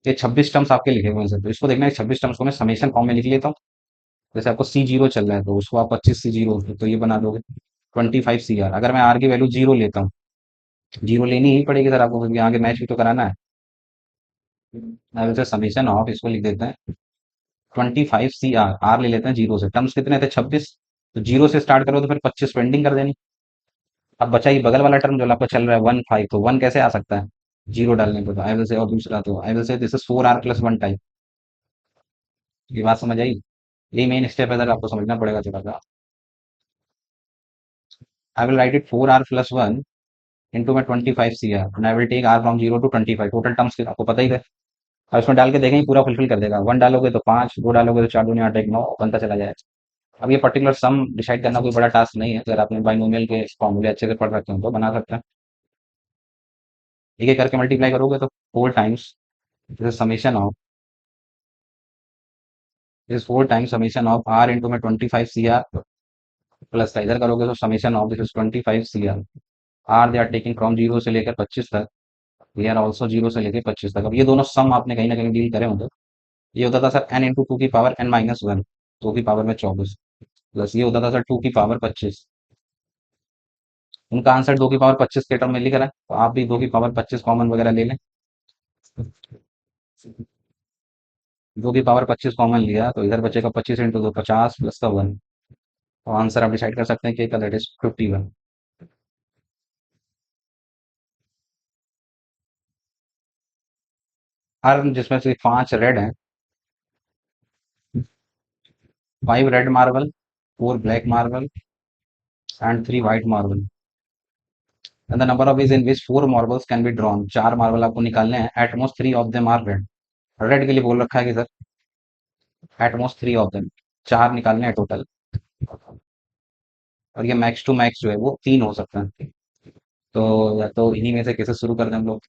ये 26 टर्म्स आपके लिखे हुए हैं सर, तो इसको देखना है 26 टर्म्स को मैं समेशन फॉर्म में लिख लेता हूँ। जैसे आपको C0 चल रहा है तो उसको आप 25C0 तो ये बना दोगे 25CR। अगर मैं आर की वैल्यू जीरो लेता हूँ, जीरो लेनी ही पड़ेगी सर आपको क्योंकि आगे मैच भी तो कराना है, अब इसे समेशन ऑफ इसको लिख देते हैं 25CR, आर ले लेते हैं जीरो से, टर्म्स कितने थे 26, तो जीरो से स्टार्ट करो तो फिर 25 पेंडिंग कर देनी। अब बचा ये बगल वाला टर्म जो आपका चल रहा है 15, तो 1 कैसे आ सकता है जीरो डालने पर, तो आई विल से, और दूसरा तो I will say this is 4R + 1 type. ये बात समझ आई, यही मेन स्टेप है सर, आपको समझना पड़ेगा थोड़ा सा। I will write it 4R + 1 into में 25CR, and I will take r from 0 to 25, total terms आपको पता ही है। अब इसमें डाल के देखेंगे पूरा फुलफिल कर देगा, 1 डालोगे तो 5, 2 डालोगे तो 4 दूनी 8 1 9 बनता चला जाएगा। अब ये पर्टिकुलर सम डिसाइड करना कोई बड़ा टास्क नहीं है, अगर आपने बाइनोमियल के फॉर्मूले अच्छे से पढ़ रखे हो तो बना सकते हैं। एक एक करके मल्टीप्लाई करोगे तो 4 times summation of, this 4 times summation of r into में 25CR प्लस का इधर करोगे तो summation of this is 25CR, r they are taking from zero से लेकर 25 तक, वी आर ऑल्सो जीरो से लेकर 25 तक। अब ये दोनों सम आपने कहीं ना कहीं डील करे होंगे, ये होता था सर n × 2 की पावर n-1, 2 की पावर में 24, प्लस ये होता था सर 2 की पावर 25, उनका आंसर 2 की पावर 25 के टर्म में लिख रहा है, तो आप भी 2 की पावर 25 कॉमन वगैरह ले लें। 2 की पावर 25 कॉमन लिया तो इधर बचेगा 25 × 2 50 प्लस का 1, तो आंसर आप डिसाइड कर सकते हैं कि दैट इज 51। हर जिसमें से 5 रेड हैं, 5 red marble, 4 black marble and 3 white marble, and the number of ways in which 4 marbles can be drawn, 4 marble आपको निकालने हैं, at most 3 of them are red, red के लिए बोल रखा है कि sir at most 3 of them, 4 निकालने हैं टोटल, और ये मैक्स टू मैक्स जो है वो 3 हो सकता है, तो या तो इन्हीं में से कैसे शुरू कर दें हम लोग।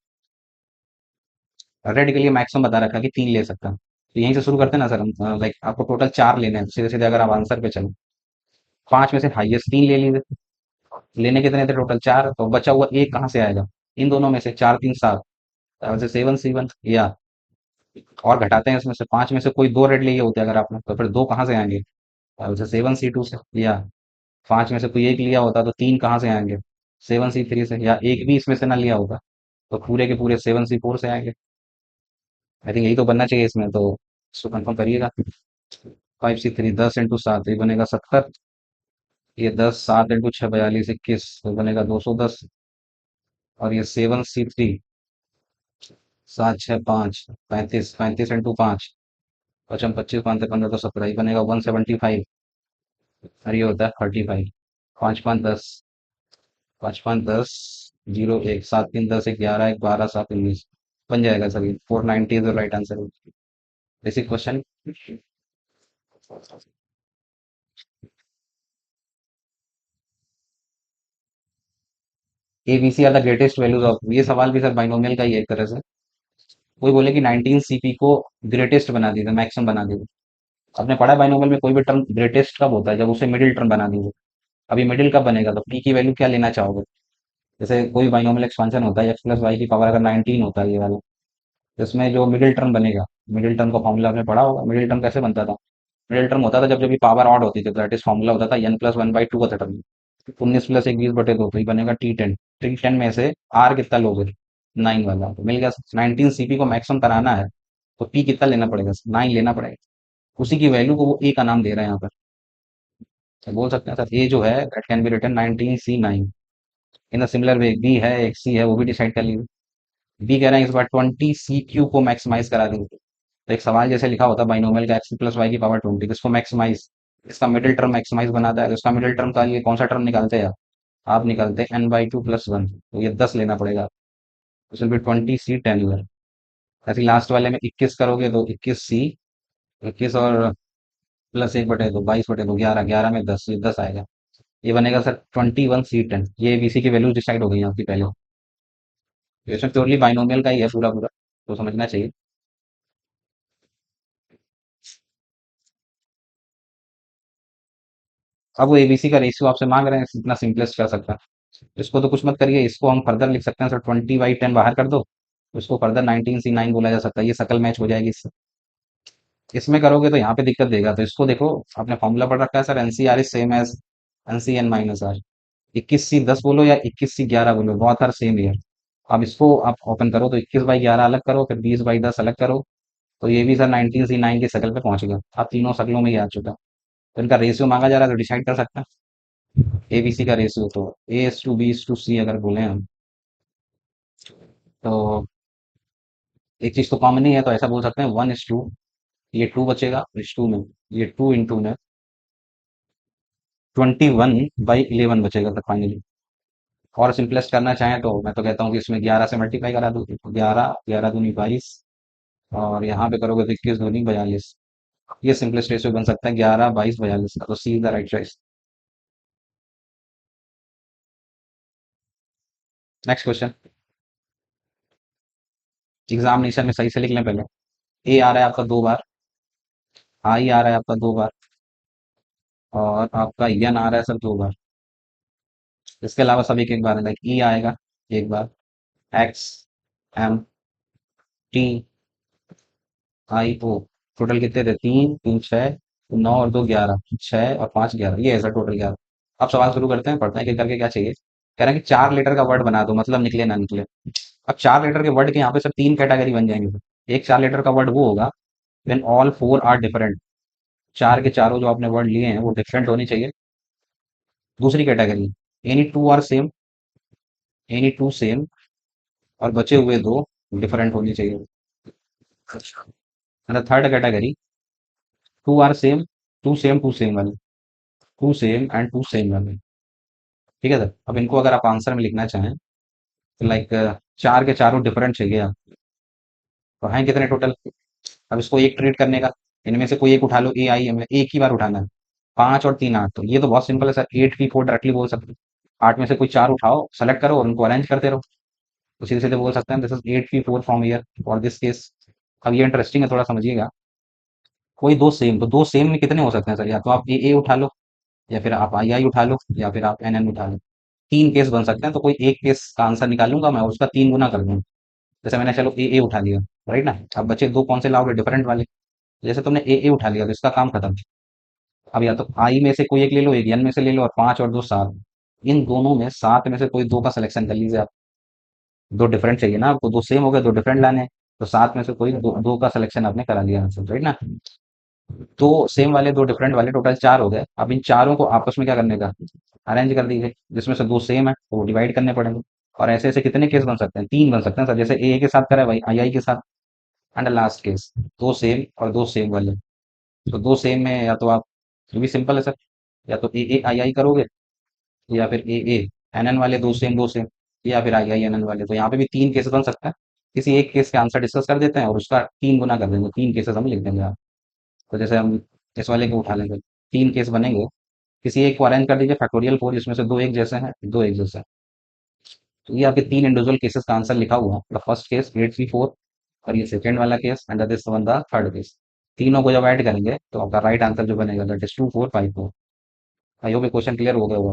रेड के लिए मैक्सिमम बता रखा है कि 3 ले सकता है, तो यहीं से शुरू करते हैं ना सर हम, लाइक आपको टोटल 4 लेने हैं, सीधे सीधे अगर आप आंसर पे चलो 5 में से हाईएस्ट 3 ले लीजिए, लेने कितने थे टोटल 4, तो बचा हुआ एक कहाँ से आएगा, इन दोनों में से 4 3 7, 7 C1, या और घटाते हैं इसमें से 5 में से कोई 2 रेड लिए होते अगर आपने, तो फिर 2 कहाँ से आएंगे, अब जैसे 7C2 से लिया, 5 में से कोई एक लिया होता तो 3 कहाँ से आएंगे? 7C3 से, या एक भी इसमें से ना लिया होगा तो पूरे के पूरे 7C4 से आएंगे। आई थिंक यही तो बनना चाहिए इसमें, तो इसको कंफर्म करिएगा। 5C3 10 × 7, ये बनेगा 70। ये 10, 7 × 6 42 21, तो बनेगा 210। और ये 7C3, 7 6 5 35, 35 × 5, 25 25 15 तो 17 ही बनेगा 175। और ये होता है 35। 5 5 10, 5 5 10, 0 1, 7 3 10 11 1 12 7 19 बन जाएगा sir. 490 is the right answer. Basic question. ABC are the greatest values of, ये सवाल भी सर बाइनोमियल का ही है एक तरह से। कोई बोले कि 19 सीपी को ग्रेटेस्ट बना दीजिए, मैक्सिमम बना दीजिए। आपने पढ़ा बाइनोमियल में कोई भी टर्म ग्रेटेस्ट कब होता है? जब उसे मिडिल टर्म बना दीजिए। अभी मिडिल कब बनेगा? तो पी की वैल्यू क्या लेना चाहोगे? जैसे कोई बाइनोमियल एक्सपांशन होता है, x + y की पावर अगर 19 होता है ये वाला, तो इसमें जो मिडिल टर्म बनेगा, मिडिल टर्म का फॉर्मूला आपने पढ़ा होगा। मिडिल टर्म कैसे बनता था? मिडिल टर्म होता था जब जब भी पावर ऑड होती थी, दैट इज फॉर्मूला होता था n+1/2 का टर्म। 19 + 1 20/2, तो ये बनेगा T10। T10 में से आर कितना लोगे? 9 वाला तो मिल गया। 19 सीपी को मैक्सिमम कराना है तो पी कितना लेना पड़ेगा? 9 लेना पड़ेगा। उसी की वैल्यू को वो ए का नाम दे रहे हैं यहाँ पर। तो बोल सकते हैं सर ए जो है that can be written 19C9। In the similar way B है, एक सी है, वो भी डिसाइड कर लीजिए। बी कह रहे हैं इस बार 20C³ को मैक्सिमाइज करा देंगे। तो एक सवाल जैसे लिखा होता है बाइनोमियल का x + y की पावर 20, इसको मैक्सिमाइज, इसका मिडिल टर्म मैक्सिमाइज बनाता है, तो इसका मिडिल टर्म का ये कौन सा टर्म निकालते हैं आप निकालते हैं n/2 + 1, तो ये 10 लेना पड़ेगा। तो भी 20C10 ऐसे लास्ट वाले में 21 करोगे तो 21C, 21 और +1/2 22/2 11, 11 में 10, ये 10 आएगा। ये बनेगा सर 21C10। ये बीसी की वैल्यू डिसाइड हो गई है आपकी पहले। तो इसमें प्योरली बाइनोमियल का ही है पूरा पूरा, तो समझना चाहिए। अब वो एबीसी का रेशियो आपसे मांग रहे हैं, इतना सिंपलेस्ट कर सकता है। इसको तो कुछ मत करिए, इसको हम फर्दर लिख सकते हैं सर, 20/10 बाहर कर दो। उसको फर्दर 19C9 बोला जा सकता है, ये शकल मैच हो जाएगी इससे। इसमें करोगे तो यहाँ पे दिक्कत देगा, तो इसको देखो। आपने फॉर्मूला पढ़ रखा है sir, nCr is same as NCN-R। 21C10 बोलो या 21C11 बोलो, बहुत आर सेम ईयर। अब इसको आप ओपन करो तो 21/11 अलग करो, फिर 20/10 अलग करो, तो ये भी सर 19C9 की शक्ल पे पहुंच गया। आप तीनों शक्लों में ही आ चुका। तो इनका रेशियो मांगा जा रहा है तो डिसाइड कर सकते हैं। एबीसी का रेशियो तो A/B/C अगर बोले हम, तो एक चीज तो कॉमन ही है, तो ऐसा बोल सकते हैं 1:2। ये 2 बचेगा इस 2 में, ये 2 × में 21/11 बचेगा तक फाइनली। और सिंपलेस्ट करना चाहें तो मैं तो कहता हूँ कि इसमें 11 से मल्टीप्लाई करा दो। 11, 11 दूनी 22, और यहाँ पे करोगे तो 21 दूनी 42। ये सिंपलेस्ट रेशियो बन सकता है 11 22 42 का, तो C is the right choice. Next question. Examination में सही से लिख लें पहले। ए आ रहा है आपका 2 बार, आई आ रहा है आपका 2 बार, और आपका यन आ रहा है सर 2 बार। इसके अलावा सब एक एक बार है, लाइक ई आएगा 1 बार, एक्स, एम, टी, आई, ओ। टोटल कितने थे? 3 3 6, 9 और 2 11, 6 और 5 11, ये ऐसा टोटल 11। अब सवाल शुरू करते हैं, पढ़ते हैं कि करके क्या चाहिए। कह रहे हैं कि 4 लीटर का वर्ड बना दो, मतलब निकले ना निकले। अब 4 लीटर के वर्ड के यहाँ पे सर 3 कैटेगरी बन जाएंगे सर। एक 4 लीटर का वर्ड वो होगा व्हेन ऑल 4 आर डिफरेंट, चार के चारों जो आपने वर्ड लिए हैं वो डिफरेंट होनी चाहिए। दूसरी category, any 2 are same, any 2 same, और बचे हुए 2 डिफरेंट होनी चाहिए। Third category, 2 are same, 2 same 2 same वाले, 2 सेम एंड 2 सेम वाले। ठीक है सर। अब इनको अगर आप आंसर में लिखना चाहें तो लाइक चार के चारों डिफरेंट चाहिए आप, तो हैं कितने टोटल? अब इसको एक ट्रीट करने का, इनमें से कोई एक उठा लो, ए आई एम, एक ही बार उठाना है। 5 और 3 8, तो ये तो बहुत सिंपल है सर, 8P4 डायरेक्टली बोल सकते हैं। 8 में से कोई 4 उठाओ, सेलेक्ट करो और उनको अरेंज करते रहो, तो सीधे सीधे बोल सकते हैं this is 8P4 from year for this case. अब ये इंटरेस्टिंग है, थोड़ा समझिएगा। कोई दो सेम, तो दो सेम में कितने हो सकते हैं सर? या तो आप ए उठा लो, या फिर आप आई आई उठा लो, या फिर आप एन एन उठा लो। 3 केस बन सकते हैं, तो कोई एक केस का आंसर निकालूंगा मैं, उसका 3 गुना कर दूंगा। जैसे मैंने चलो ए उठा लिया, राइट ना। अब बचे 2 कौन से लाओगे? डिफरेंट वाले। जैसे तुमने ए उठा लिया तो इसका काम खत्म। अब या तो आई में से कोई एक ले लो, एक एन में से ले लो, और 5 और 2 7। इन दोनों में 7 में से कोई दो का सिलेक्शन कर लीजिए आप। दो डिफरेंट चाहिए ना आपको, दो सेम हो गए, दो डिफरेंट लाने हैं। तो 7 में से कोई दो का सिलेक्शन आपने करा लिया आंसर, राइट ना। दो सेम वाले, दो डिफरेंट वाले, टोटल 4 हो गए। अब इन चारों को आपस में क्या करने का, अरेंज कर दीजिए। जिसमें से दो सेम है तो वो डिवाइड करने पड़ेंगे। और ऐसे ऐसे कितने केस बन सकते हैं, 3 बन सकते हैं सर। जैसे ए के साथ करा है भाई, आई आई के साथ। एंड लास्ट केस, दो सेम और दो सेम वाले। तो दो सेम में या तो आप, ये भी सिंपल है सर, या तो ए आई आई करोगे, या फिर ए एन एन वाले दो सेम, या फिर आई आई एन एन वाले। तो यहाँ पे भी 3 केसेस बन सकते हैं। किसी एक केस के आंसर डिस्कस कर देते हैं और उसका 3 गुना कर देंगे, 3 केसेस हम लिख देंगे आप। तो जैसे हम इस वाले को उठा लेंगे, 3 केस बनेंगे। किसी एक को अरेंज कर दीजिए फैक्टोरियल 4, जिसमें से दो एक जैसे हैं, दो एक जैसे हैं। तो ये आपके 3 इंडिविजुअल केसेस का आंसर लिखा हुआ है। द फर्स्ट केस 834, और ये सेकंड वाला case, and this one the third case. तीनों को जब ऐड करेंगे तो आपका राइट आंसर जो बनेगा दैट इज 2454। आई होप ये क्वेश्चन क्लियर हो गया होगा।